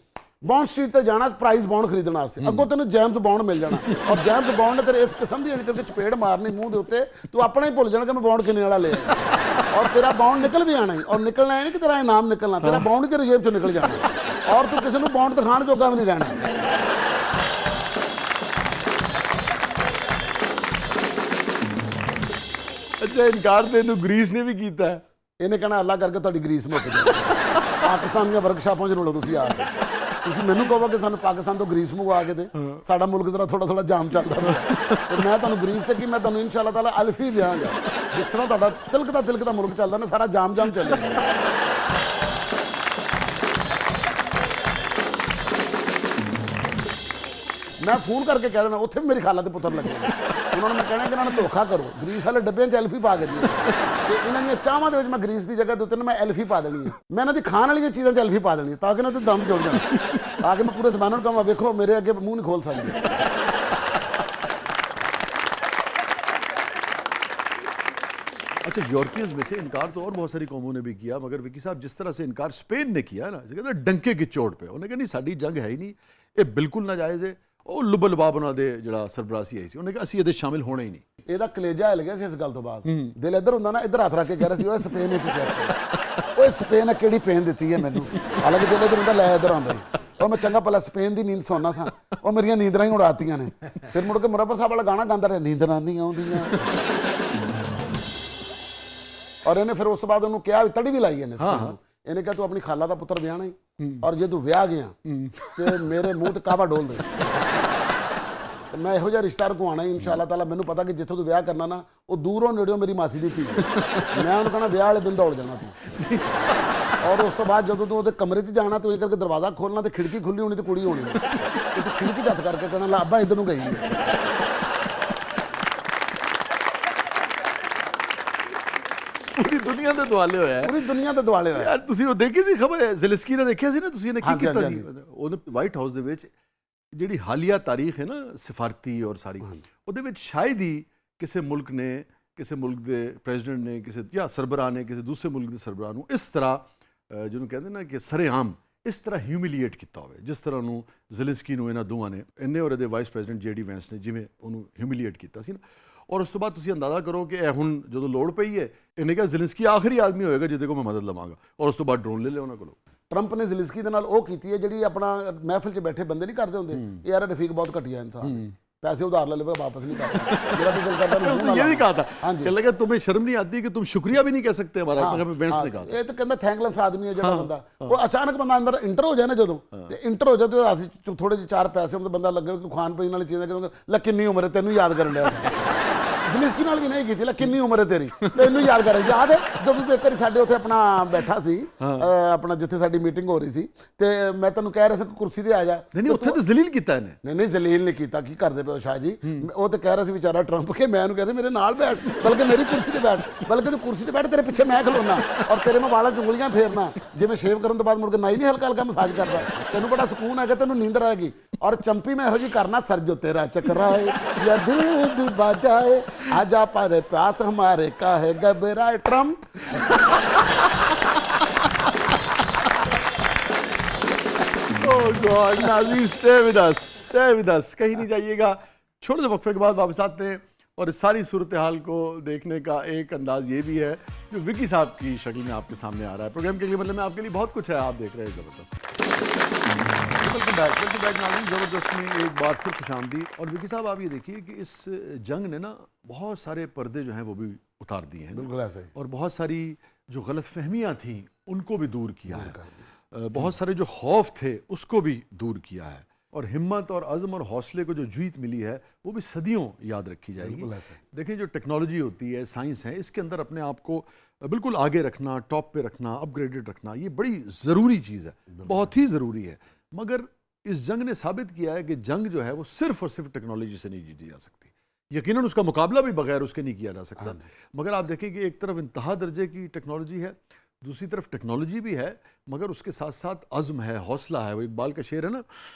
ਬੌਂਡ ਸਟਰੀਟ ਤੇ ਜਾਣਾ ਪ੍ਰਾਈਜ਼ ਬੌਂਡ ਖਰੀਦਣ ਵਾਸਤੇ, ਅੱਗੋਂ ਤੈਨੂੰ ਜੇਮਸ ਬੌਂਡ ਮਿਲ ਜਾਣਾ, ਔਰ ਜੇਮਸ ਬੌਂਡ ਨੇ ਤੇਰੇ ਇਸ ਕਿਸਮ ਦੀ ਕਰਕੇ ਚਪੇੜ ਮਾਰਨੀ ਮੂੰਹ ਦੇ ਉੱਤੇ, ਤੂੰ ਆਪਣਾ ਹੀ ਭੁੱਲ ਜਾਣਾ ਕਿ ਮੈਂ ਬੌਂਡ ਕਿੰਨੇ ਵਾਲਾ ਲਿਆ। ਔਰ ਤੇਰਾ ਬੌਂਡ ਨਿਕਲ ਵੀ ਆਣਾ, ਔਰ ਨਿਕਲਣਾ ਨਹੀਂ ਕਿ ਤੇਰਾ ਇਨਾਮ ਨਿਕਲਣਾ, ਤੇਰਾ ਬੌਂਡ ਹੀ ਤੇਰੀ ਜੇਬ ਚੋਂ ਨਿਕਲ ਜਾਣਾ, ਔਰ ਤੂੰ ਕਿਸੇ ਨੂੰ ਬੌਂਡ ਦਿਖਾਉਣ ਜੋਗਾ ਵੀ ਨਹੀਂ ਰਹਿਣਾ। ਕੀਤਾ ਇਨਕਾਰ ਤੇ ਇਹਨੂੰ ਗ੍ਰੀਸ ਨੇ ਵੀ ਕੀਤਾ ਹੈ। ਇਹਨੇ ਕਹਿਣਾ ਅੱਲਾ ਕਰਕੇ ਤੁਹਾਡੀ ਗਰੀਸ ਮੁੱਕ ਜਾਏ। ਪਾਕਿਸਤਾਨ ਦੀਆਂ ਵਰਕਸ਼ਾਪਾਂ 'ਚ ਰੁਲੋ ਤੁਸੀਂ ਆ ਕੇ। ਤੁਸੀਂ ਮੈਨੂੰ ਕਹੋ ਕਿ ਸਾਨੂੰ ਪਾਕਿਸਤਾਨ ਤੋਂ ਗਰੀਸ ਮੰਗਵਾ ਕੇ ਦੇ, ਸਾਡਾ ਮੁਲਕ ਜ਼ਰਾ ਥੋੜਾ ਥੋੜਾ ਜਾਮ ਚੱਲਦਾ ਪਿਆ ਤੇ ਮੈਂ ਤੁਹਾਨੂੰ ਗਰੀਸ ਤੇ ਕੀ, ਮੈਂ ਤੁਹਾਨੂੰ ਇਨਸ਼ਾਅੱਲਾ ਤਾਲਾ ਅਲਫੀ ਦਿਆਂਗਾ। ਜਿਸ ਤਰ੍ਹਾਂ ਤੁਹਾਡਾ ਤਿਲਕ ਦਾ ਮੁਲਕ ਚੱਲਦਾ ਨਾ, ਸਾਰਾ ਜਾਮ ਚੱਲੇਗਾ। ਮੈਂ ਫੋਨ ਕਰਕੇ ਕਹਿ ਦੇਣਾ, ਉੱਥੇ ਵੀ ਮੇਰੀ ਖਾਲਾ ਦੇ ਪੁੱਤਰ ਲੱਗੇ ਉਹਨਾਂ ਨੂੰ ਮੈਂ ਕਹਿਣਾ ਕਿ ਇਹਨਾਂ ਨੂੰ ਧੋਖਾ ਕਰੋ, ਗਰੀਸ ਵਾਲੇ ਡੱਬਿਆਂ 'ਚ ਐਲਫੀ ਪਾ ਕੇ ਦਿਓ ਤੇ ਇਹਨਾਂ ਦੀਆਂ ਚਾਹਾਂ ਦੇ ਵਿੱਚ ਮੈਂ ਗਰੀਸ ਦੀ ਜਗ੍ਹਾ ਦੇ ਉੱਤੇ ਨਾ ਮੈਂ ਐਲਫੀ ਪਾ ਦੇਣੀ ਹੈ। ਮੈਂ ਇਹਨਾਂ ਦੀ ਖਾਣ ਵਾਲੀਆਂ ਚੀਜ਼ਾਂ 'ਚ ਐਲਫੀ ਪਾ ਦੇਣੀ ਹੈ ਤਾਂ ਕਿ ਇਹਨਾਂ ਤੇ ਦਮ ਜੁੜ ਜਾਣ, ਤਾਂ ਕਿ ਮੈਂ ਪੂਰੇ ਜ਼ਮਾਨੇ ਨੂੰ ਕਹਾਂ ਵੇਖੋ ਮੇਰੇ ਅੱਗੇ ਮੂੰਹ ਨਹੀਂ ਖੋਲ ਸਕਦੇ। अच्छा, यूरोपियंस में से इनकार तो और बहुत सारी कौमों ने भी किया, मगर विकी साहब जिस तरह से इनकार स्पेन ने किया ना, कहते डंके की चोट पे उन्हें कहा नहीं साडी जंग है ही नहीं, ये बिल्कुल नाजायज़ है। ਉਹ ਲੁਬਲਬਾ ਉਹਨਾਂ ਦੇ ਜਿਹੜਾ ਸਰਬਰਾਸੀ ਆਈ ਸੀ, ਉਹਨੇ ਕਿਹਾ ਅਸੀਂ ਇਹਦੇ ਸ਼ਾਮਿਲ ਹੋਣਾ ਹੀ ਨਹੀਂ। ਇਹਦਾ ਕਲੇਜਾ ਹਿਲ ਗਿਆ ਸੀ ਇਸ ਗੱਲ ਤੋਂ ਬਾਅਦ। ਦਿਲ ਇੱਧਰ ਹੁੰਦਾ ਨਾ, ਇੱਧਰ ਹੱਥ ਰੱਖ ਕੇ ਕਹਿ ਰਿਹਾ ਸੀ ਓਏ ਸਪੇਨ ਵਿੱਚ ਚੈੱਕ, ਓਏ ਸਪੇਨ ਨੇ ਕਿਹੜੀ ਪੇਨ ਦਿੱਤੀ ਹੈ ਮੈਨੂੰ। ਹਾਲਾਂਕਿ ਦਿਲ ਇੱਧਰ ਹੁੰਦਾ, ਲੈ ਇੱਧਰ ਆਉਂਦਾ ਸੀ ਉਹ ਮੈਂ ਚੰਗਾ ਭਲਾ ਸਪੇਨ ਦੀ ਨੀਂਦ ਸੌਣਾ ਸਾਂ, ਉਹ ਮੇਰੀਆਂ ਨੀਂਦਰਾਂ ਹੀ ਉਡਾਤੀਆਂ ਨੇ। ਫਿਰ ਮੁੜ ਕੇ ਮੁਰੱਬਰ ਸਾਹਿਬ ਵਾਲਾ ਗਾਣਾ ਗਾਉਂਦਾ ਰਿਹਾ, ਨੀਂਦਰਾਂ ਨਹੀਂ ਆਉਂਦੀਆਂ। ਔਰ ਇਹਨੇ ਫਿਰ ਉਸ ਤੋਂ ਬਾਅਦ ਉਹਨੂੰ ਕਿਹਾ ਵੀ ਤੜੀ ਵੀ ਲਾਈ ਇਹਨੇ ਸਪੇਨ ਨੂੰ। ਇਹਨੇ ਕਿਹਾ ਤੂੰ ਆਪਣੀ ਖਾਲਾ ਦਾ ਪੁੱਤਰ ਵਿਆਹਣਾ ਹੀ, ਔਰ ਜੇ ਤੂੰ ਵਿਆਹ ਗਿਆ ਤੇ ਮੇਰੇ ਮੂੰਹ ਤੇ ਕਾਵਾ ਡੋਲ ਦੇ। ਮੈਂ ਇਹੋ ਜਿਹਾ ਰਿਸ਼ਤਾ ਰਖਵਾਉਣਾ ਹੀ ਇਨਸ਼ਾਅੱਲਾ ਤਾਲਾ। ਮੈਨੂੰ ਪਤਾ ਕਿ ਜਿੱਥੋਂ ਤੂੰ ਵਿਆਹ ਕਰਨਾ ਨਾ, ਉਹ ਦੂਰੋਂ ਨੇੜਿਓਂ ਮੇਰੀ ਮਾਸੀ ਦੀ ਧੀ, ਮੈਂ ਉਹਨੂੰ ਕਹਣਾ ਵਿਆਹ ਵਾਲੇ ਦਿਨ ਦੌੜ ਜਾਣਾ ਤੂੰ। ਔਰ ਉਸ ਤੋਂ ਬਾਅਦ ਜਦੋਂ ਤੂੰ ਉਹਦੇ ਕਮਰੇ 'ਚ ਜਾਣਾ, ਤੂੰ ਇਹ ਕਰਕੇ ਦਰਵਾਜ਼ਾ ਖੋਲਣਾ ਤੇ ਖਿੜਕੀ ਖੁੱਲੀ ਹੋਣੀ ਤੇ ਕੁੜੀ ਹੋਣੀ, ਤੇ ਤੂੰ ਖਿੜਕੀ 'ਚ ਹੱਥ ਕਰਕੇ ਕਹਿਣਾ ਲਾ ਅੱਬਾ ਇੱਧਰ ਨੂੰ ਗਈ ਹੈ। ਪੂਰੀ ਦੁਨੀਆ ਦੇ ਦੁਆਲੇ ਹੋਇਆ, ਪੂਰੀ ਦੁਨੀਆ ਦੇ ਦੁਆਲੇ ਹੋਇਆ। ਯਾਰ ਤੁਸੀਂ ਉਹ ਦੇਖੀ ਸੀ ਖਬਰ ਹੈ, ਜ਼ੈਲੈਂਸਕੀ ਨੇ ਦੇਖਿਆ ਸੀ ਨਾ ਤੁਸੀਂ, ਇਹਨੇ ਕੀ ਕੀਤਾ ਸੀ ਉਹਨੇ ਵਾਈਟ ਹਾਊਸ ਦੇ ਵਿੱਚ, ਜਿਹੜੀ ਹਾਲੀਆ ਤਾਰੀਖ ਹੈ ਨਾ ਸਿਫਾਰਤੀ ਔਰ ਸਾਰੀ, ਉਹਦੇ ਵਿੱਚ ਸ਼ਾਇਦ ਹੀ ਕਿਸੇ ਮੁਲਕ ਨੇ, ਕਿਸੇ ਮੁਲਕ ਦੇ ਪ੍ਰੈਜ਼ੀਡੈਂਟ ਨੇ, ਕਿਸੇ ਜਾਂ ਸਰਬਰਾਹ ਨੇ ਕਿਸੇ ਦੂਸਰੇ ਮੁਲਕ ਦੇ ਸਰਬਰਾਹ ਨੂੰ ਇਸ ਤਰ੍ਹਾਂ ਜਿਹਨੂੰ ਕਹਿੰਦੇ ਨਾ ਕਿ ਸਰੇਆਮ ਇਸ ਤਰ੍ਹਾਂ ਹਿਊਮਿਲੀਏਟ ਕੀਤਾ ਹੋਵੇ, ਜਿਸ ਤਰ੍ਹਾਂ ਉਹਨੂੰ ਜ਼ੈਲੈਂਸਕੀ ਨੂੰ ਇਹਨਾਂ ਦੋਵਾਂ ਨੇ, ਇਹਨੇ ਔਰ ਇਹਦੇ ਵਾਈਸ ਪ੍ਰੈਜ਼ੀਡੈਂਟ JD ਵੈਂਸ ਨੇ ਜਿਵੇਂ ਉਹਨੂੰ ਹਿਊਮਿਲੀਏਟ ਕੀਤਾ ਸੀ ਨਾ। ਔਰ ਉਸ ਤੋਂ ਬਾਅਦ ਤੁਸੀਂ ਅੰਦਾਜ਼ਾ ਕਰੋ ਕਿ ਇਹ ਹੁਣ ਜਦੋਂ ਲੋੜ ਪਈ ਹੈ, ਇਹਨੇ ਕਿਹਾ ਜ਼ੈਲੈਂਸਕੀ ਆਖਰੀ ਆਦਮੀ ਹੋਏਗਾ ਜਿਹਦੇ ਕੋਲ ਮੈਂ ਮਦਦ ਲਵਾਂਗਾ, ਔਰ ਉਸ ਤੋਂ ਬਾਅਦ ਡਰੋਨ ਲੈ ਲਿਆ ਉਹਨਾਂ ਕੋਲੋਂ। ਟਰੰਪ ਨੇ ਜ਼ੈਲੈਂਸਕੀ ਦੇ ਨਾਲ ਉਹ ਕੀਤੀ ਹੈ ਜਿਹੜੀ ਆਪਣਾ ਮਹਿਫਿਲ 'ਚ ਬੈਠੇ ਬੰਦੇ ਨਹੀਂ ਕਰਦੇ ਹੁੰਦੇ, ਯਾਰ ਰਫੀਕ ਬਹੁਤ ਘਟੀਆ ਇਨਸਾਨ, पैसे उधार ले लेगा वापस नहीं करता, मेरा तो दिल करता है। ये भी कहा था, कहने लगा तुम्हें शर्म नहीं आती कि तुम शुक्रिया भी नहीं कह सकते हमारा, बेंस ने कहा ये तो कहता थैंकलेस आदमी है जो बंदा, वो अचानक बंदा अंदर इंटर हो जाए ना, जो इंटर हो जाए तो हाथ थोड़े चार पैसे तो बंदा लगे कि खान पीने वाली चीज़ें, ला किन्नी उम्र है तेनू याद कर लिया ਜ਼ੈਲੈਂਸਕੀ ਨਾਲ ਵੀ ਨਹੀਂ ਕੀਤੀ, ਲੈ ਕਿੰਨੀ ਉਮਰ ਹੈ ਤੇਰੀ, ਤੈਨੂੰ ਯਾਦ ਕਰਾਂ। ਯਾਦ ਹੈ ਜਦੋਂ ਤੂੰ ਇੱਕ ਵਾਰੀ ਸਾਡੇ ਉੱਥੇ ਆਪਣਾ ਬੈਠਾ ਸੀ, ਆਪਣਾ ਜਿੱਥੇ ਸਾਡੀ ਮੀਟਿੰਗ ਹੋ ਰਹੀ ਸੀ, ਤੇ ਮੈਂ ਤੈਨੂੰ ਕਹਿ ਰਿਹਾ ਸੀ ਕੁਰਸੀ ਤੇ ਆ ਜਾ। ਨਹੀਂ ਉੱਥੇ ਤਾਂ ਜ਼ਲੀਲ ਕੀਤਾ ਇਹਨੇ। ਨਹੀਂ ਜ਼ਲੀਲ ਨਹੀਂ ਕੀਤਾ, ਕੀ ਕਰਦੇ ਪਏ ਸ਼ਾਹ ਜੀ, ਉਹ ਤਾਂ ਕਹਿ ਰਿਹਾ ਸੀ ਵਿਚਾਰਾ ਟਰੰਪ ਕੇ ਮੈਂ ਉਹਨੂੰ ਕਹਿੰਦਾ ਮੇਰੇ ਨਾਲ ਬੈਠ, ਬਲਕਿ ਮੇਰੀ ਕੁਰਸੀ ਤੇ ਬੈਠ, ਬਲਕਿ ਤੂੰ ਕੁਰਸੀ ਤੇ ਬੈਠ, ਤੇਰੇ ਪਿੱਛੇ ਮੈਂ ਖਲੋਣਾ ਔਰ ਤੇਰੇ ਮੈਂ ਵਾਲਾਂ 'ਚ ਉਂਗਲੀਆਂ ਫੇਰਨਾ, ਜਿਵੇਂ ਸ਼ੇਵ ਕਰਨ ਤੋਂ ਬਾਅਦ ਮੁੜ ਕੇ ਨਾਈ ਨਹੀਂ ਹਲਕਾ ਹਲਕਾ ਮਸਾਜ ਕਰਦਾ, ਤੈਨੂੰ ਬੜਾ ਸਕੂਨ ਹੈਗਾ, ਤੈਨੂੰ ਨੀਂਦਰ ਆਏਗੀ। ਔਰ ਚੰਪੀ ਮੈਂ ਇਹੋ ਜਿਹੀ ਕਰਨਾ, ਸਰ ਜੋ ਤੇਰਾ ਚਕਰਾਏ ਜਾਂ ਦਿਲ ਡੁਬਾ ਜਾਏ, ਆਜਾ ਪਰ प्यास हमारे का है घबराए ट्रंप। Oh God, नाज़रीन stay with us, कहीं नहीं जाइएगा। छोटे से वक्फे के बाद वापस आते हैं और इस सारी सूरत हाल को देखने का एक अंदाज ये भी है जो विकी साहब की शक्ल में आपके सामने आ रहा है। प्रोग्राम के लिए मतलब में आपके लिए बहुत कुछ है, आप देख रहे हैं ज़बरदस्त। वेलकम बैक नाज़रीन, ज़बरदस्त में एक बार फिर खुशामदी। और विकी साहब आप ये देखिए कि इस जंग ने ना बहुत सारे पर्दे जो हैं वो भी उतार दिए हैं, बिल्कुल ऐसे ही, और बहुत सारी जो गलत फहमियाँ थी उनको भी दूर किया है, बहुत सारे जो खौफ थे उसको भी दूर किया है, और हिम्मत और अज़्म और हौसले को जो जीत मिली है वो भी सदियों याद रखी जाएगी। देखिए जो टेक्नोलॉजी होती है, साइंस है, इसके अंदर अपने आप को बिल्कुल आगे रखना, टॉप पे रखना, अपग्रेडेड रखना, ये बड़ी ज़रूरी चीज़ है, बहुत ही ज़रूरी है। मगर इस जंग ने साबित किया है कि जंग जो है वो सिर्फ और सिर्फ टेक्नोलॉजी से नहीं जीती जा सकती, यकीनन उसका मुकाबला भी बगैर उसके नहीं किया जा सकता। मगर आप देखें कि एक तरफ इंतहा दर्जे की टेक्नोलॉजी है, दूसरी तरफ टेक्नोलॉजी भी है, मगर उसके साथ साथ अज़्म है, हौसला है। वो इकबाल का शेर है ना,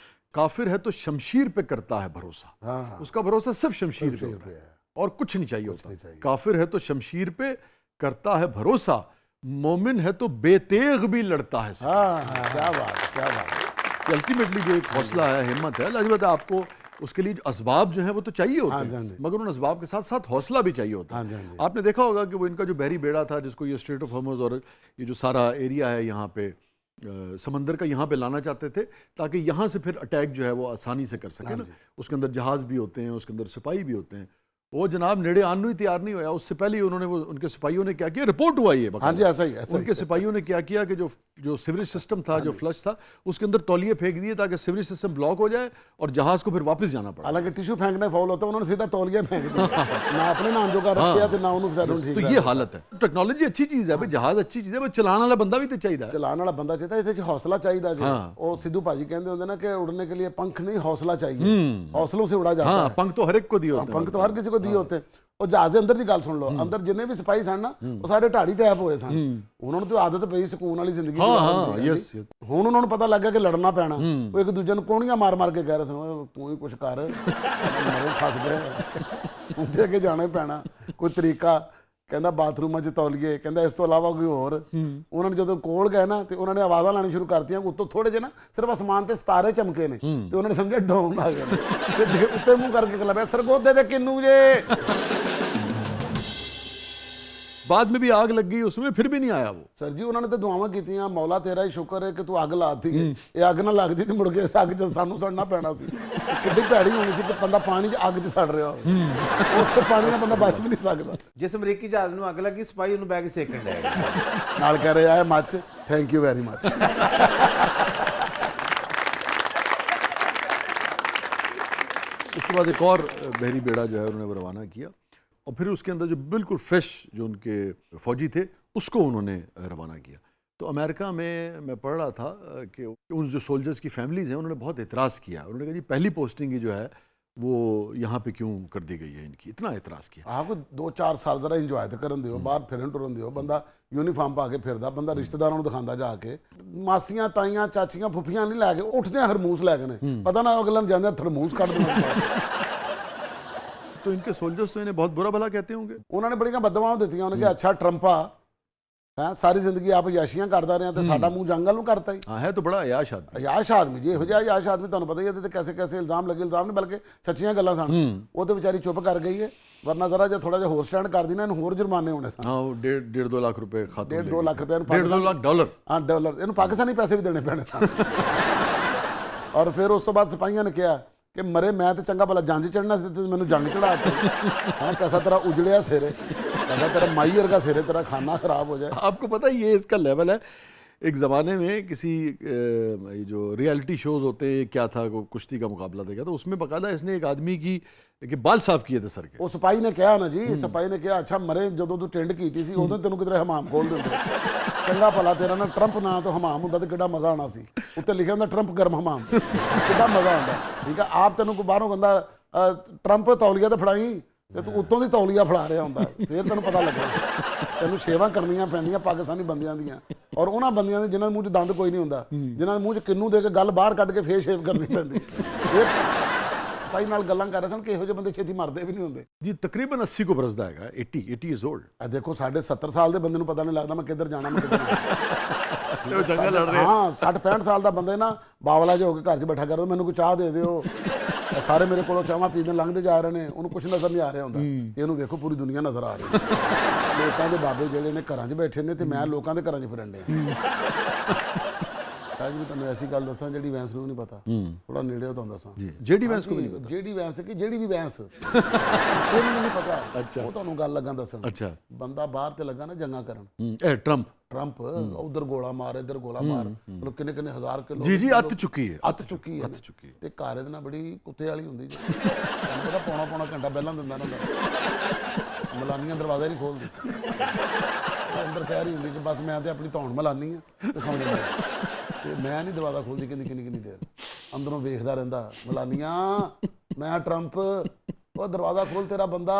काफिर है तो शमशीर पे करता है भरोसा, उसका भरोसा सिर्फ शमशीर पे होता है और कुछ नहीं चाहिए होता। काफिर है तो शमशीर पे करता है भरोसा, मोमिन है तो बेतेग भी लड़ता है। क्या बात, क्या बात। अल्टीमेटली जो एक हौसला है, हिम्मत है, लाजमत है, आपको उसके लिए असबाब जो है वो तो चाहिए होते हैं, मगर उन असबाब के साथ साथ हौसला भी चाहिए होता है। आपने देखा होगा कि वो इनका जो बहरी बेड़ा था, जिसको ये स्ट्रेट ऑफ हॉर्मुज़ और ये जो सारा एरिया है यहाँ पे समंदर का, यहाँ पे लाना चाहते थे ताकि यहाँ से फिर अटैक जो है वो आसानी से कर सके ना। उसके अंदर जहाज़ भी होते हैं, उसके अंदर सिपाही भी होते हैं। वो जनाब नेड़े आने ही तैयार नहीं होया, उससे पहले ही उन्होंने वो उनके सिपाहियों ने क्या किया, रिपोर्ट हुआ ये हाँ जी, ऐसा ही उनके सिपाहियों ने क्या किया कि जो सीवरेज सिस्टम था, जो फ्लश था, उसके अंदर तौलिए फेंक दिए ताकि सीवरेज सिस्टम ब्लॉक हो जाए और जहाज को फिर वापस जाना पड़ा। हालांकि टिश्यू फेंकना फाउल होता है, उन्होंने सीधा तौलिया फेंक दिया ना अपने नाम जो का रखिया ते ना उन्होंने बेचारे तो ठीक ये हालत है। टेक्नोलॉजी अच्छी चीज़ है भाई, जहाज अच्छी चीज़ है, पर चलाने वाला बंदा भी तो चाहिए। चलाने वाला बंदा चाहिए, ਇਹਦੇ 'ਚ हौसला चाहिए जो। वो सिद्धू भाजी कहते होंगे ना कि उड़ने के लिए पंख नहीं हौसला चाहिए, हौसलों से उड़ा जाता है। पंख तो हर एक को दिए होते हैं, पंख तो हर किसी को दिए होते हैं। ਉਹ ਜਹਾਜ਼ ਦੇ ਅੰਦਰ ਦੀ ਗੱਲ ਸੁਣ ਲਓ, ਅੰਦਰ ਜਿੰਨੇ ਵੀ ਸਿਪਾਹੀ ਸਨ ਨਾ ਉਹ ਸਾਰੇ ਢਾੜੀ ਟੈਪ ਹੋਏ ਸਨ, ਉਹਨਾਂ ਨੂੰ ਤੇ ਆਦਤ ਪਈ ਸਕੂਨ ਵਾਲੀ ਜ਼ਿੰਦਗੀ ਦੀ। ਯੈਸ। ਹੁਣ ਉਹਨਾਂ ਨੂੰ ਪਤਾ ਲੱਗ ਗਿਆ ਕਿ ਲੜਨਾ ਪੈਣਾ, ਉਹ ਇੱਕ ਦੂਜੇ ਨੂੰ ਕੋਣੀਆਂ ਮਾਰ ਮਾਰ ਕੇ ਕਹਿ ਰਹੇ ਸਨ ਤੂੰ ਹੀ ਕੁਛ ਕਰ, ਮਰੇ ਫਸ ਗਏ, ਉੱਥੇ ਅੱਗੇ ਜਾਣਾ ਹੀ ਪੈਣਾ, ਕੋਈ ਤਰੀਕਾ। ਕਹਿੰਦਾ ਬਾਥਰੂਮਾਂ 'ਚ ਤੌਲੀਏ, ਕਹਿੰਦਾ ਇਸ ਤੋਂ ਇਲਾਵਾ ਕੋਈ ਹੋਰ। ਉਹਨਾਂ ਨੇ ਜਦੋਂ ਕੋਲ ਗਏ ਨਾ ਤੇ ਉਹਨਾਂ ਨੇ ਆਵਾਜ਼ਾਂ ਲਾਣੀ ਸ਼ੁਰੂ ਕਰਤੀਆਂ, ਉੱਤੋਂ ਥੋੜੇ ਜਿਹੇ ਨਾ ਸਿਰਫ ਅਸਮਾਨ ਤੇ ਸਿਤਾਰੇ ਚਮਕੇ ਨੇ ਤੇ ਉਹਨਾਂ ਨੇ ਸਮਝਿਆ ਡਾਊਨ ਆ ਗਏ ਤੇ ਉੱਤੇ ਮੂੰਹ ਕਰਕੇ ਗੱਲਾਂ ਪਿਆ, ਸਰਗੋਦੇ ਦੇ ਕਿੰਨੂ ਜੇ। बाद में भी आग लग गई उसमें, फिर भी नहीं आया वो। सर जी उन्होंने तो दुआवां कीतियां, मौला तेरा ही शुक्र है कि तू अग लाती है, ये अग ना लगती तो मुड़ के इस अग च सानू सड़ना पैना सी। कितनी भैड़ी होनी सी कि बंदा पानी च अग च सड़ रहा हो, उस पानी नाल बंदा बच भी नहीं सकदा। जिस अमरीकी जहाज नूं अग लगी, सिपाही उन्होंने बैग सेकण लग गए, नाल कह रहे आए much, thank you very much. उसके बाद एक और बहरी बेड़ा जो है उन्होंने वो रवाना किया और फिर उसके अंदर जो बिल्कुल फ्रेश जो उनके फौजी थे उसको उन्होंने रवाना किया। तो अमेरिका में मैं पढ़ रहा था कि उन जो सोल्जर्स की फैमिलीज़ हैं उन्होंने बहुत एतराज़ किया। उन्होंने कहा जी पहली पोस्टिंग ही जो है वो यहाँ पे क्यों कर दी गई है, इनकी इतना एतराज़ किया। हाँ कोई 2-4 साल जरा इंजॉय तो करन दिओ, बाहर फिरन टुरन दिओ, बंदा यूनीफार्म पा के फिरदा, बंदा रिश्तेदारों को दिखांदा जाके, मासियां ताइयां चाचियां फुफियां नहीं लैके उठदे हरमूस लैके ने, पता ना अगले दिन जांदे थरमूस कट देना। तो इनके सोल्जर्स तो इन्हें बहुत बुरा भला कहते होंगे। उन्होंने बड़ियां बददुआवां दित्तियां, उन्होंने कहा अच्छा ट्रंपा है सारी जिंदगी आप याशियां करता रहे तो साडा मूँह जंग वाल नूं करता ही। हाँ है तो बड़ा अयाश आदमी, अयाश आदमी जी, इहो जिहा अयाश आदमी तुहानूं पता ही है, कैसे कैसे इल्जाम लगे, इल्जाम नहीं बल्कि सच्चियां गल्लां सन। वो तो बेचारी चुप कर गई है, वरना जरा जो थोड़ा जिहा होर स्टैंड कर दी ना, इन्हूं होर जुर्माने होने सन। हाँ वो 1.5-2 लाख रुपए खाते, 1.5-2 लाख रुपया, 1.5-2 लाख डॉलर, हाँ डॉलर, इन्हूं पाकिस्तानी पैसे भी देने पैने सन। और फिर उस तो बाद सिपाहियां ने कहा कि मरे मैं तो चंगा भला जंज चढ़ना सी ते मैनूं जंग चढ़ा दी, हाँ कैसा तेरा उजड़िया सिरे, लगा तेरा माई वर्गा सिरे, तेरा खाना खराब हो जाए। आपको पता है ये इसका लेवल है। एक ज़माने में किसी ये जो रियलिटी शोज़ होते हैं, क्या था वो कुश्ती का मुकाबला देखा, तो उसमें बाकायदा इसने एक आदमी की कि बाल साफ किए थे सर के। वो सिपाही ने कहा ना जी, सिपाही ने कहा अच्छा मरे ਜਦੋਂ ਤੂੰ ਟਿੰਡ ਕੀਤੀ ਸੀ ਉਦੋਂ ਤੈਨੂੰ ਕਿਧਰੇ ਹਮਾਮ ਖੋਲ ਦਿੰਦੇ, ਚੰਗਾ ਭਲਾ ਤੇਰਾ ਨਾ ਟਰੰਪ ਨਾਂ ਤੋਂ ਹਮਾਮ ਹੁੰਦਾ ਤੇ ਕਿੱਡਾ ਮਜ਼ਾ ਆਣਾ ਸੀ, ਉੱਤੇ ਲਿਖਿਆ ਹੁੰਦਾ ਟਰੰਪ ਗਰਮ ਹਮਾਮ, ਕਿੱਡਾ ਮਜ਼ਾ ਆਉਂਦਾ। ਠੀਕ ਆ, ਆਪ ਤੈਨੂੰ ਕੋਈ ਬਾਹਰੋਂ ਕਹਿੰਦਾ ਟਰੰਪ ਤੌਲੀਆ ਤੇ ਫੜਾਈ ਤੇ ਤੂੰ ਉੱਤੋਂ ਦੀ ਤੌਲੀਆ ਫੜਾ ਰਿਹਾ ਹੁੰਦਾ, ਫਿਰ ਤੈਨੂੰ ਪਤਾ ਲੱਗਣਾ। ਤੈਨੂੰ ਸੇਵਾ ਕਰਨੀਆਂ ਪੈਂਦੀਆਂ ਪਾਕਿਸਤਾਨੀ ਬੰਦਿਆਂ ਦੀਆਂ, ਔਰ ਉਹਨਾਂ ਬੰਦਿਆਂ ਦੇ ਜਿਨ੍ਹਾਂ ਦੇ ਮੂੰਹ 'ਚ ਦੰਦ ਕੋਈ ਨਹੀਂ ਹੁੰਦਾ, ਜਿਨ੍ਹਾਂ ਦੇ ਮੂੰਹ 'ਚ ਕਿੰਨੂ ਦੇ ਕੇ ਗੱਲ ਬਾਹਰ ਕੱਢ ਕੇ ਫੇਰ ਸ਼ੇਵ ਕਰਨੀ ਪੈਂਦੀ। ਇਹ ਭਾਈ ਨਾਲ ਗੱਲਾਂ ਕਰ ਰਹੇ ਸਨ ਕਿ ਇਹੋ ਜਿਹੇ ਬੰਦੇ ਛੇਤੀ ਮਰਦੇ ਵੀ ਨਹੀਂ ਹੁੰਦੇ जी तकरीबन 80 को बरसदा है, 80 years old। ਆ ਦੇਖੋ ਸਾਡੇ 70 ਸਾਲ ਦੇ ਬੰਦੇ ਨੂੰ ਪਤਾ ਨਹੀਂ ਲੱਗਦਾ ਮੈਂ ਕਿੱਧਰ ਜਾਣਾ, ਮੈਂ ਕਿੱਧਰ वो जंगल लड़ रहे हैं। ਹਾਂ 60-65 ਸਾਲ ਦਾ ਬੰਦਾ ਨਾ ਬਾਵਲਾ ਜਿਹਾ ਹੋ ਕੇ ਘਰ 'ਚ ਬੈਠਾ ਕਰਦਾ, ਮੈਨੂੰ ਕੋਈ ਚਾਹ ਦੇ ਦਿਓ, ਸਾਰੇ ਮੇਰੇ ਕੋਲੋਂ ਚਾਹਾਂ ਪੀਂਦੇ ਲੰਘਦੇ ਜਾ ਰਹੇ ਨੇ, ਉਹਨੂੰ ਕੁਝ ਨਜ਼ਰ ਨਹੀਂ ਆ ਰਿਹਾ ਹੁੰਦਾ, ਇਹਨੂੰ ਵੇਖੋ ਪੂਰੀ ਦੁਨੀਆ ਨਜ਼ਰ ਆ ਰਹੀ ਹੈ। ਲੋਕਾਂ ਦੇ ਬਾਬੇ ਜਿਹੜੇ ਨੇ ਘਰਾਂ 'ਚ ਬੈਠੇ ਨੇ ਤੇ ਮੈਂ ਲੋਕਾਂ ਦੇ ਘਰਾਂ 'ਚ ਫਿਰਨ ਡਿਆ। ਅੱਜ ਵੀ ਤੁਹਾਨੂੰ ਐਸੀ ਗੱਲ ਦੱਸਾਂ ਜਿਹੜੀ ਵੈਂਸ ਨੂੰ ਨਹੀਂ ਪਤਾ, ਥੋੜਾ ਨੇੜੇ ਹੋ ਤੁਹਾਨੂੰ ਦੱਸਾਂ जी जेडी वैंस को भी नहीं पता। ਜਿਹੜੀ ਵੈਂਸ ਕਿ ਜਿਹੜੀ ਵੀ ਵੈਂਸ ਕਿਸੇ ਨੂੰ ਨਹੀਂ ਪਤਾ। ਉਹ ਤੁਹਾਨੂੰ ਗੱਲ ਲੱਗਾ ਦੱਸਣ। अच्छा ਬੰਦਾ ਬਾਹਰ ਤੇ ਲੱਗਾ ਨਾ ਜੰਗਾਂ ਕਰਨ, ट्रम्प ट्रंप उधर गोला मार इधर गोला मार, मतलब किन्ने किन्ने हजार किलो जी जी अत चुकी है, ਅੱਤ ਚੁੱਕੀ ਹੈ, अत चुकी है। ਤੇ ਘਰ ਇਹਦੇ ਨਾਲ ਬੜੀ ਕੁੱਤੇ ਵਾਲੀ ਹੁੰਦੀ ਜੀ, ਤੁਹਾਨੂੰ ਪਤਾ ਪੌਣਾ ਘੰਟਾ ਪਹਿਲਾਂ ਦਿੰਦਾ ਨਾ ਹੁੰਦਾ, ਮਲਾਨੀਆਂ ਦਰਵਾਜ਼ਾ ਨਹੀਂ ਖੋਲਦੀ, ਅੰਦਰ ਕਹਿ ਰਹੀ ਹੁੰਦੀ ਕਿ ਬਸ ਮੈਂ ਤੇ ਆਪਣੀ ਧੌਣ ਮਲਾਨੀ ਆ ਤੇ ਸੌਂ ਜਾਂਦਾ, ਤੇ ਮੈਂ ਨਹੀਂ ਦਰਵਾਜ਼ਾ ਖੋਲਦੀ ਕਿੰਨੀ ਦੇਰ, ਅੰਦਰੋਂ ਵੇਖਦਾ ਰਹਿੰਦਾ, ਮਲਾਨੀਆਂ ਮੈਂ ਟਰੰਪ, ਉਹ ਦਰਵਾਜ਼ਾ ਖੋਲ ਤੇਰਾ ਬੰਦਾ,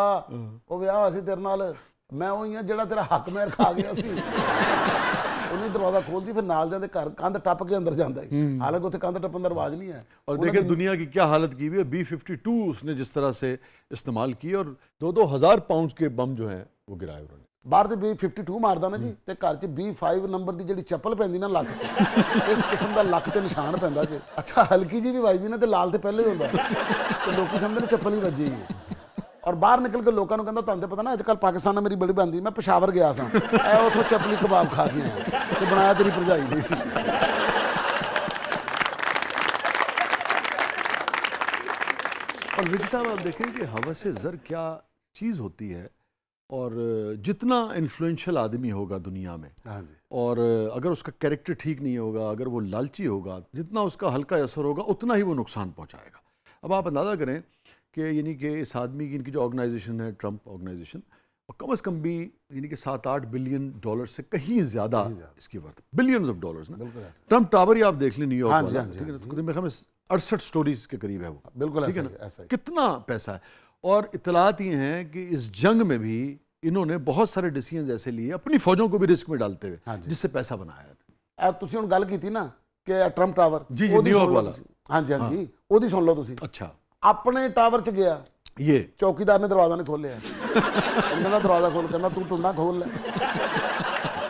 ਉਹ ਵਿਆਹ ਹੋਇਆ ਸੀ ਤੇਰੇ ਨਾਲ, ਮੈਂ ਉਹੀ ਆ ਜਿਹੜਾ ਤੇਰਾ ਹੱਕ ਮੇਰ ਖਾ ਗਿਆ ਸੀ। ਉਹਨੇ ਦਰਵਾਜ਼ਾ ਖੋਲਦੀ, ਫਿਰ ਨਾਲ ਦੇ ਘਰ ਕੰਧ ਟੱਪ ਕੇ ਅੰਦਰ ਜਾਂਦਾ है, हालांकि ਉੱਥੇ ਕੰਧ ਟੱਪਣ ਦਾ ਰਿਵਾਜ नहीं है। और देखिए दुनिया की क्या हालत की हुई है, B-52 उसने जिस तरह से इस्तेमाल की और 2-2 हज़ार पाउंड के बम जो हैं वो गिराए उन्होंने। ਬਾਹਰ ਤੇ B-52 ਮਾਰਦਾ ਨਾ ਜੀ, ਤੇ ਘਰ 'ਚ B-5 ਨੰਬਰ ਦੀ ਜਿਹੜੀ ਚੱਪਲ ਪੈਂਦੀ ਨਾ ਲੱਕ 'ਚ, ਇਸ ਕਿਸਮ ਦਾ ਲੱਕ ਤੇ ਨਿਸ਼ਾਨ ਪੈਂਦਾ ਜੇ। ਅੱਛਾ ਹਲਕੀ ਜੀ ਵੀ ਵੱਜਦੀ ਨਾ ਤੇ ਲਾਲ ਤੇ ਪਹਿਲੇ ਹੀ ਹੁੰਦਾ, ਤੇ ਲੋਕੀ ਸਮਝਦੇ ਨੇ ਚੱਪਲ ਹੀ ਵੱਜੀ ਹੈ। ਔਰ ਬਾਹਰ ਨਿਕਲ ਕੇ ਲੋਕਾਂ ਨੂੰ ਕਹਿੰਦਾ ਤੁਹਾਨੂੰ ਤੇ ਪਤਾ ਨਾ ਅੱਜ ਕੱਲ੍ਹ ਪਾਕਿਸਤਾਨ ਨਾਲ ਮੇਰੀ ਬੜੀ ਬਣਦੀ, ਮੈਂ ਪਸ਼ਾਵਰ ਗਿਆ ਸਾਂ, ਐ ਉੱਥੋਂ ਚੱਪਲੀ ਕਬਾਬ ਖਾ ਕੇ ਆਇਆ ਤੇ ਬਣਾਇਆ ਤੇਰੀ ਭਰਜਾਈ ਨਹੀਂ ਸੀ। और विकी साहब आप देखें कि हवस ज़र क्या चीज़ होती है, और जितना इन्फ्लुएंशियल आदमी होगा दुनिया में, हाँ जी, और अगर उसका कैरेक्टर ठीक नहीं होगा, अगर वो लालची होगा, जितना उसका हल्का असर होगा उतना ही वो नुकसान पहुंचाएगा। अब आप अंदाज़ा करें कि यानी कि इस आदमी की, इनकी जो ऑर्गेनाइजेशन है, ट्रंप ऑर्गेनाइजेशन, और कम से कम भी यानी कि 7-8 बिलियन डॉलर से कहीं ज़्यादा इसकी वर्थ, बिलियंस ऑफ डॉलर्स ना। बिल्कुल ऐसा। ट्रंप टावर ही आप देख लें, न्यूयॉर्क हाँ जी, वाला, हाँ जी, ठीक है हाँ ना, तो मेरे ख्याल में 68 स्टोरीज के करीब है वो, बिल्कुल ठीक है ऐसा ही, ना, ऐसा ही। कितना पैसा है। और इतलात ये हैं कि इस जंग में भी इन्होंने बहुत सारे डिसीजन ऐसे लिए अपनी फौजों को भी रिस्क में डालते हुए, हाँ जी। जिससे पैसा बनाया। ਤੁਸੀਂ ਹੁਣ ਗੱਲ ਕੀਤੀ ਨਾ ਕਿ ਟਰੰਪ ਟਾਵਰ, ਜੀ, ਉਹਦੀ ਨਿਊਯਾਰਕ ਸੁਣ ਲਓ ਵਾਲਾ। ਤੁਸੀਂ। ਹਾਂਜੀ ਹਾਂਜੀ, ਉਹਦੀ ਸੁਣ ਲਓ ਤੁਸੀਂ। अच्छा, ਆਪਣੇ ਟਾਵਰ 'ਚ ਗਿਆ, ये ਚੌਕੀਦਾਰ ਨੇ ਦਰਵਾਜ਼ਾ ਨਹੀਂ ਖੋਲ੍ਹਿਆ। ਉਹ ਕਹਿੰਦਾ ਦਰਵਾਜ਼ਾ ਖੋਲ, ਕਹਿੰਦਾ ਤੂੰ ਟੁੰਡਾ ਖੋਲ ਲੈ।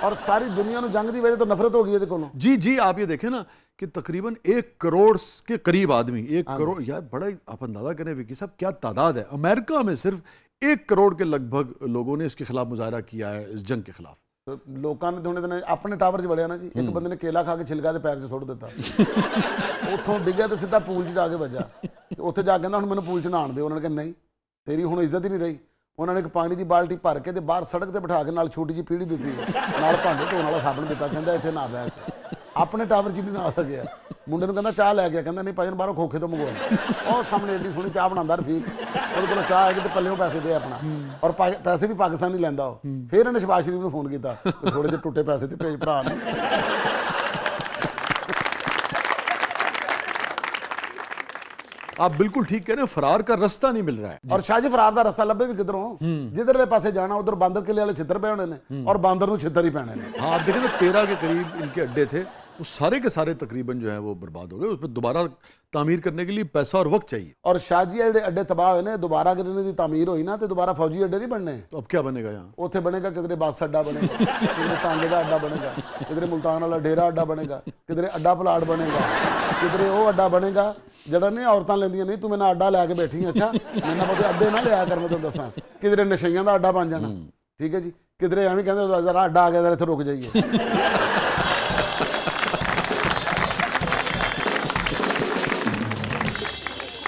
ਔਰ ਸਾਰੀ ਦੁਨੀਆ ਨੂੰ ਜੰਗ ਦੀ ਵਜ੍ਹਾ ਤੋਂ ਨਫ਼ਰਤ ਹੋ ਗਈ ਇਹਦੇ ਕੋਲੋਂ। जी जी, आप ये देखें ना कि तकरीबन 1 करोड़ के करीब आदमी, 1 करोड़, यार बड़ा ही आप अंदाजा करें विकी साहब क्या तादाद है। अमेरिका में सिर्फ 1 करोड़ के लगभग लोगों ने इसके खिलाफ मुजाहरा किया है, इस जंग के खिलाफ। ਲੋਕਾਂ ਨੇ ਥੋੜੇ ਦਿਨ ਆਪਣੇ ਟਾਵਰ 'ਚ ਵੜਿਆ ਨਾ ਜੀ, ਇੱਕ ਬੰਦੇ ਨੇ ਕੇਲਾ ਖਾ ਕੇ ਛਿਲਕਾ ਦੇ ਪੈਰ 'ਚ ਸੁੱਟ ਦਿੱਤਾ। ਉੱਥੋਂ ਡਿੱਗਿਆ ਤੇ ਸਿੱਧਾ ਪੂਲ 'ਚ ਜਾ ਕੇ ਵੱਜਾ। ਤੇ ਉੱਥੇ ਜਾ ਕੇ ਕਹਿੰਦਾ ਹੁਣ ਮੈਨੂੰ ਪੂਲ 'ਚ ਨਹਾਉਣ ਦਿਓ। ਉਹਨਾਂ ਨੇ ਕਿਹਾ ਨਹੀਂ, ਤੇਰੀ ਹੁਣ ਇੱਜ਼ਤ ਹੀ ਨਹੀਂ ਰਹੀ। ਉਹਨਾਂ ਨੇ ਇੱਕ ਪਾਣੀ ਦੀ ਬਾਲਟੀ ਭਰ ਕੇ ਤੇ ਬਾਹਰ ਸੜਕ ਤੇ ਬਿਠਾ ਕੇ ਨਾਲ ਛੋਟੀ ਜਿਹੀ ਪੀੜੀ ਦਿੱਤੀ, ਨਾਲ ਭਾਂਡੇ ਧੋਣ ਵਾਲਾ ਸਾਬਣ ਦਿੱਤਾ। ਕਹਿੰਦਾ ਇੱਥੇ ਨਹਾ ਬੈਠ ਕੇ। ਆਪਣੇ ਟਾਵਰ 'ਚ ਨਹੀਂ ਨਹਾ ਸਕਿਆ। ਮੁੰਡੇ ਨੂੰ ਕਹਿੰਦਾ ਚਾਹ ਲੈ ਗਿਆ, ਕਹਿੰਦਾ ਨਹੀਂ ਭਾਈ ਬਾਹਰੋਂ ਖੋਖੇ ਤੋਂ ਮੰਗਵਾ। ਉਹ ਸਾਹਮਣੇ ਏਡੀ ਸੋਹਣੀ ਚਾਹ ਬਣਾਉਂਦਾ ਰਫੀਕ, ਉਹਦੇ ਕੋਲ ਚਾਹ ਆਏਗੀ ਤੇ ਪੱਲਿਓਂ ਪੈਸੇ ਦੇ ਆਪਣਾ, ਔਰ ਪੈਸੇ ਵੀ ਪਾਕਿਸਤਾਨੀ ਲੈਂਦਾ ਉਹ। ਫਿਰ ਇਹਨੇ ਸ਼ਬਾਜ਼ ਸ਼ਰੀਫ ਨੂੰ ਫੋਨ ਕੀਤਾ, ਥੋੜੇ ਜਿਹੇ ਟੁੱਟੇ ਪੈਸੇ ਤੇ ਭੇਜ ਭਰਾ ਨੇ। आप बिल्कुल ठीक कह रहे हैं, फरार का रास्ता नहीं मिल रहा है। ਔਰ ਸ਼ਾਹ ਜੀ ਫਰਾਰ ਦਾ ਰਸਤਾ ਲੱਭੇ ਵੀ ਕਿਧਰੋਂ? ਜਿੱਧਰਲੇ ਪਾਸੇ ਜਾਣਾ ਉਧਰ ਬਾਂਦਰ ਕਿਲੇ ਵਾਲੇ ਛਿੱਤਰ ਪਏ ਹੋਣੇ ਨੇ, ਔਰ ਬਾਂਦਰ ਨੂੰ ਛਿੱਤਰ ਹੀ ਪੈਣੇ ਨੇ। हाँ, आप देखें ना 13 के करीब इनके अड्डे थे, वो सारे के सारे तकरीबन जो है वो बर्बाद हो गए। उस पर दोबारा तामीर करने के लिए पैसा और वक्त चाहिए। ਔਰ ਸ਼ਾਹ ਜੀ ਜਿਹੜੇ ਅੱਡੇ ਤਬਾਹ ਹੋਏ ਨੇ, ਦੁਬਾਰਾ ਅਗਰ ਇਹਨਾਂ ਦੀ ਤਾਮੀਰ ਹੋਈ ਨਾ ਤੇ ਦੁਬਾਰਾ ਫੌਜੀ ਅੱਡੇ ਨਹੀਂ ਬਣਨੇ। तो अब क्या बनेगा यहाँ? ਉੱਥੇ ਬਣੇਗਾ ਕਿਧਰੇ ਬੱਸ ਅੱਡਾ ਬਣੇਗਾ, ਕਿਧਰੇ ਟਾਂਗੇ ਦਾ ਅੱਡਾ ਬਣੇਗਾ, ਕਿਧਰੇ ਮੁਲਤਾਨ ਵਾਲਾ ਡੇਰਾ ਅੱਡਾ ਬਣੇਗਾ, ਕਿਧਰੇ ਅੱਡਾ ਪਲਾਟ ਬਣੇਗਾ, ਕਿਧਰੇ ਉਹ ਅੱਡਾ ਬਣੇਗਾ ਜਿਹੜਾ ਨੇ ਔਰਤਾਂ ਲੈਂਦੀਆਂ ਨਹੀਂ, ਤੂੰ ਮੇਰੇ ਨਾਲ ਅੱਡਾ ਲੈ ਕੇ ਬੈਠੀ ਅੱਛਾ, ਮੇਰੇ ਨਾਲ ਬਹੁਤੇ ਅੱਡੇ ਨਾ ਲਿਆ ਕਰ, ਮੈਂ ਤੈਨੂੰ ਦੱਸਾਂ। ਕਿਧਰੇ ਨਸ਼ਈਆਂ ਦਾ ਅੱਡਾ ਬਣ ਜਾਣਾ, ਠੀਕ ਹੈ ਜੀ। ਕਿਧਰੇ ਐਵੇਂ ਕਹਿੰਦੇ ਜ਼ਰਾ ਅੱਡਾ ਆ ਗਿਆ, ਜ਼ਰਾ ਇੱਥੇ ਰੁਕ ਜਾਈਏ।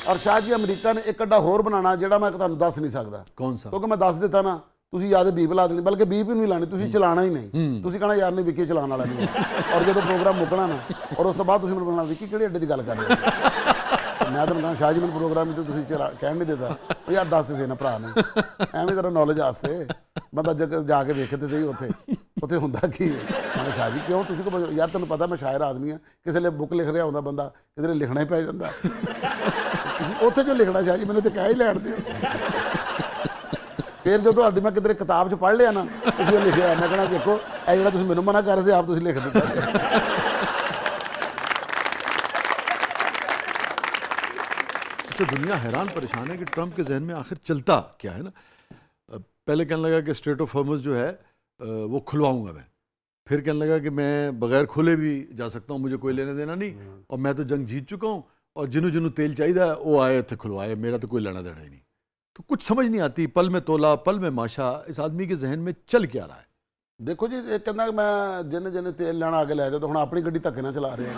ਔਰ ਸ਼ਾਹ ਜੀ ਅਮਰੀਕਾ ਨੇ ਇੱਕ ਅੱਡਾ ਹੋਰ ਬਣਾਉਣਾ ਜਿਹੜਾ ਮੈਂ ਤੁਹਾਨੂੰ ਦੱਸ ਨਹੀਂ ਸਕਦਾ, कौन सा? ਕਿਉਂਕਿ ਮੈਂ ਦੱਸ ਦਿੱਤਾ ਨਾ ਤੁਸੀਂ ਯਾਦ ਬੀਪ ਲਾ ਦੇਣੀ, ਬਲਕਿ ਬੀਪ ਨਹੀਂ ਲਾਣੀ, ਤੁਸੀਂ ਚਲਾਣਾ ਹੀ ਨਹੀਂ। ਤੁਸੀਂ ਕਹਣਾ ਯਾਰ ਨਹੀਂ ਵਿਕੀ ਚਲਾਉਣ ਵਾਲਾ ਨਹੀਂ ਹੈ। ਔਰ ਜਦੋਂ ਪ੍ਰੋਗਰਾਮ ਮੁੱਕਣਾ ਨਾ, ਔਰ ਉਸ ਤੋਂ ਬਾਅਦ ਤੁਸੀਂ ਮੈਨੂੰ ਪੁੱਛਣਾ ਵਿਕੀ ਕਿਹੜੇ ਅੱਡੇ ਦੀ ਗੱਲ ਕਰ ਰਹੇ ਹੋ, ਮੈਂ ਤੁਹਾਨੂੰ ਕਹਣਾ ਸ਼ਾਹ ਜੀ ਮੈਨੂੰ ਪ੍ਰੋਗਰਾਮ ਤੇ ਤੁਸੀਂ ਕਹਿਣ ਨਹੀਂ ਦਿੱਤਾ। ਉਹ ਯਾਰ ਦੱਸ ਸੀ ਨਾ ਭਰਾ ਨੇ, ਐਵੇਂ ਜ਼ਰਾ ਨੌਲੇਜ ਵਾਸਤੇ ਬੰਦਾ ਜਾ ਕੇ ਵੇਖੇ ਤੇ ਸਹੀ ਉੱਥੇ ਉੱਥੇ ਹੁੰਦਾ ਕੀ ਹੈ। ਮੈਂ ਸ਼ਾਹ ਜੀ ਕਿਉਂ ਤੁਸੀਂ ਕੋ ਯਾਰ ਤੈਨੂੰ ਪਤਾ ਮੈਂ ਸ਼ਾਇਰ ਆਦਮੀ ਹਾਂ, ਕਿਸੇ ਲਈ ਬੁੱਕ ਲਿਖ ਰਿਹਾ ਹੁੰਦਾ ਬੰਦਾ, ਕਿਧਰੇ ਲਿਖਣਾ ਹੀ ਪੈ ਜਾਂਦਾ। ਤੁਸੀਂ ਉੱਥੇ ਜੋ ਲਿਖਣਾ ਸ਼ਾਹ ਜੀ ਮੈਨੂੰ ਤੇ ਕਹਿ ਹੀ ਲੈਣ ਦਿਓ। ਫਿਰ ਜਦੋਂ ਤੁਹਾਡੀ ਮੈਂ ਕਿਧਰੇ ਕਿਤਾਬ 'ਚ ਪੜ੍ਹ ਲਿਆ ਨਾ ਤੁਸੀਂ ਉਹ ਲਿਖਿਆ, ਮੈਂ ਕਹਿਣਾ ਦੇਖੋ ਇਹ ਜਿਹੜਾ ਤੁਸੀਂ ਮੈਨੂੰ ਮਨਾ ਕਰ ਰਹੇ ਸੀ ਆਪ ਤੁਸੀਂ ਲਿਖ ਦਿੱਤਾ। तो दुनिया हैरान परेशान है कि ट्रंप के जहन में आखिर चलता क्या है ना। पहले कहने लगा कि स्ट्रेट ऑफ हॉर्मुज़ जो है वो खुलवाऊंगा मैं, फिर कहने लगा कि मैं बगैर खुले भी जा सकता हूँ, मुझे कोई लेना देना नहीं, और मैं तो जंग जीत चुका हूँ, और जिन्हों तेल चाहिए वो आए थे खुलवाए, मेरा तो कोई लेना देना ही नहीं। तो कुछ समझ नहीं आती, पल में तोला पल में माशा, इस आदमी के जहन में चल क्या रहा है। ਦੇਖੋ ਜੀ ਇਹ ਕਹਿੰਦਾ ਮੈਂ ਜਿਹਨੇ ਜਿਹਨੇ ਤੇਲ ਲੈਣਾ ਆਗੇ ਲੈ ਜਾਓ, ਤਾਂ ਹੁਣ ਆਪਣੀ ਗੱਡੀ ਧੱਕੇ ਨਾਲ ਚਲਾ ਰਹੇ ਆ।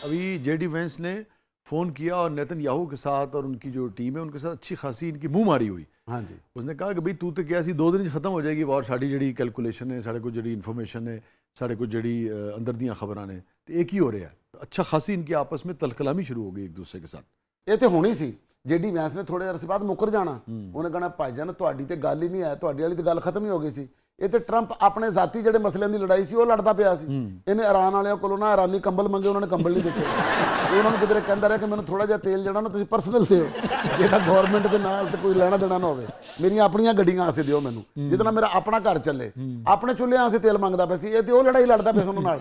अभी जेडी वेंस ने फ़ोन किया और नेतन्याहू के साथ और उनकी जो टीम है उनके साथ अच्छी खासी इनकी मुँह मारी हुई। हाँ जी, उसने कहा कि भाई तू तो क्या सी 2 दिन ख़त्म हो जाएगी वार, साड़ी जड़ी कैलकुलेशन है, साढ़े को जड़ी इन्फॉर्मेशन है, साढ़े को जड़ी अंदर दियाँ खबर ने तो एक ही हो रहा है। अच्छा खासी इनकी आपस में तलकलामी शुरू हो गई एक दूसरे के साथ। ਇਹ ਤੇ ਹੋਣੀ ਸੀ। ਜਿਹੜੀ ਵੈਂਸ ਨੇ ਥੋੜੇ ਅਰਸੇ ਬਾਅਦ ਮੁੱਕਰ ਜਾਣਾ, ਉਹਨੇ ਕਹਣਾ ਭਾਈਜਾਨ ਤੁਹਾਡੀ ਤੇ ਗੱਲ ਹੀ ਨਹੀਂ ਹੈ, ਤੁਹਾਡੀ ਵਾਲੀ ਤੇ ਗੱਲ ਖਤਮ ਹੀ ਹੋ ਗਈ ਸੀ। ਇਹ ਤੇ ਟਰੰਪ ਆਪਣੇ ਜ਼ਾਤੀ ਜਿਹੜੇ ਮਸਲਿਆਂ ਦੀ ਲੜਾਈ ਸੀ ਉਹ ਲੜਦਾ ਪਿਆ ਸੀ। ਇਹਨੇ ਇਰਾਨ ਵਾਲਿਆਂ ਕੋਲੋਂ ਨਾ ਇਰਾਨੀ ਕੰਬਲ ਮੰਗੇ, ਉਹਨਾਂ ਨੇ ਕੰਬਲ ਨਹੀਂ ਦਿੱਤੇ। ਇਹ ਉਹਨਾਂ ਨੂੰ ਕਿਧਰੇ ਕਹਿੰਦਾ ਰਿਹਾ ਕਿ ਮੈਨੂੰ ਥੋੜਾ ਜਿਹਾ ਤੇਲ ਜਿਹੜਾ ਨਾ ਤੁਸੀਂ ਪਰਸਨਲ ਦਿਓ, ਜਿਹਦਾ ਗਵਰਨਮੈਂਟ ਦੇ ਨਾਲ ਤੇ ਕੋਈ ਲੈਣਾ ਦੇਣਾ ਨਾ ਹੋਵੇ, ਮੇਰੀਆਂ ਆਪਣੀਆਂ ਗੱਡੀਆਂ ਆਸੇ ਦਿਓ ਮੈਨੂੰ, ਜਿਹਦੇ ਨਾਲ ਮੇਰਾ ਆਪਣਾ ਘਰ ਚੱਲੇ। ਆਪਣੇ ਚੁੱਲ੍ਹਿਆਂ ਆਸੇ ਤੇਲ ਮੰਗਦਾ ਪਿਆ ਸੀ, ਇਹ ਤੇ ਉਹ ਲੜਾਈ ਲੜਦਾ ਪਿਆ ਸੀ ਉਹਨਾਂ ਨਾਲ।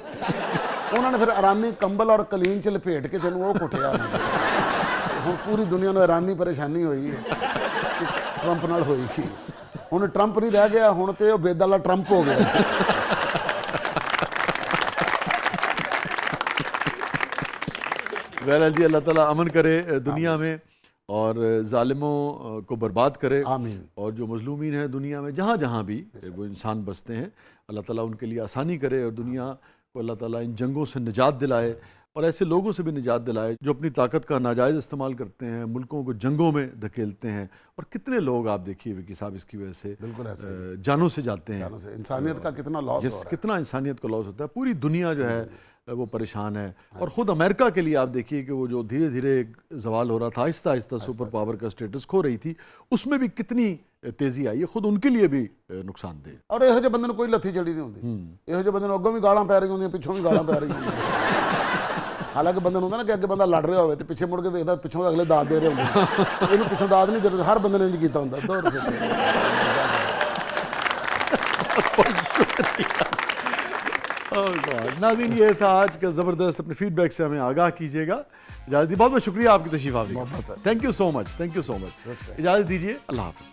ਉਹਨਾਂ ਨੇ ਫਿਰ ਇਰਾਨੀ ਕੰਬਲ ਔਰ ਕਲੀਨ 'ਚ ਲਪੇਟ ਕੇ ਤੈਨੂੰ ਉਹ ਕੁੱਟਿਆ। ਹੁਣ ਪੂਰੀ ਦੁਨੀਆ ਨੂੰ ਇਰਾਨੀ ਪਰੇਸ਼ਾਨੀ ਹੋਈ ਹੈ ਕਿ ਟਰੰਪ ਨਾਲ ਹੋਈ ਕੀ। ਹੁਣ ਟਰੰਪ ਨਹੀਂ ਰਹਿ ਗਿਆ, ਹੁਣ ਤੇ ਉਹ ਬੇਦ ਵਾਲਾ ਟਰੰਪ ਹੋ ਗਿਆ। बहरहाल जी, अल्लाह ताला अमन करे दुनिया में और ज़ालिमों को बर्बाद करे, आमीन। और जो मजलूमीन हैं दुनिया में जहाँ जहाँ भी वो इंसान बसते हैं, अल्लाह ताला उनके लिए आसानी करे, और दुनिया को अल्लाह ताला इन जंगों से निजात दिलाए। और ऐसे लोगों से भी निजात दिलाए जो अपनी ताकत का नाजायज़ इस्तेमाल करते हैं, मुल्कों को जंगों में धकेलते हैं। और कितने लोग आप देखिए विकी साहब इसकी वजह से बिल्कुल ऐसे जानों से जाते हैं। जानों से इंसानियत का कितना लॉस हो रहा है। कितना इंसानियत को लॉस होता है। पूरी दुनिया जो है वो परेशान है। और ख़ुद अमेरिका के लिए आप देखिए कि वो जो धीरे धीरे जवाल हो रहा था, आहिस्ता आहिस्ता सुपर पावर का स्टेटस खो रही थी, उसमें भी कितनी तेज़ी आई है, खुद उनके लिए भी नुकसानदेह। और ਇਹੋ ਜਿਹੇ ਬੰਦੇ ਨੂੰ ਕੋਈ ਲੱਥੀ ਚੜੀ ਨਹੀਂ ਹੁੰਦੀ। ਇਹੋ ਜਿਹੇ ਬੰਦੇ ਨੂੰ ਅੱਗੋਂ ਵੀ ਗਾਲਾਂ ਪੈ ਰਹੀਆਂ ਹੁੰਦੀਆਂ, ਪਿੱਛੋਂ ਵੀ ਗਾਲਾਂ ਪੈ ਰਹੀਆਂ ਹੁੰਦੀਆਂ। ਹਾਲਾਂਕਿ ਬੰਦੇ ਨੂੰ ਹੁੰਦਾ ਨਾ ਕਿ ਅੱਗੇ ਬੰਦਾ ਲੜ ਰਿਹਾ ਹੋਵੇ ਤੇ ਪਿੱਛੇ ਮੁੜ ਕੇ ਵੇਖਦਾ ਪਿੱਛੋਂ ਅਗਲੇ ਦਾਦ ਦੇ ਰਹੇ ਹੁੰਦੇ। ਇਹਨੂੰ ਪਿੱਛੋਂ ਦਾਦ ਨਹੀਂ ਦੇ ਰਹੇ, ਹਰ ਬੰਦੇ ਨੇ ਇੰਜ ਕੀਤਾ ਹੁੰਦਾ। ਦੌੜ नाज़रीन, ये था आज का ज़बरदस्त। अपने फीडबैक से हमें आगाह कीजिएगा। इजाज़त दी, बहुत बहुत शुक्रिया आपकी तशरीफ़ आवने का। Thank you so much, thank you so much. इजाज़त दीजिए, अल्लाह हाफ़िज़।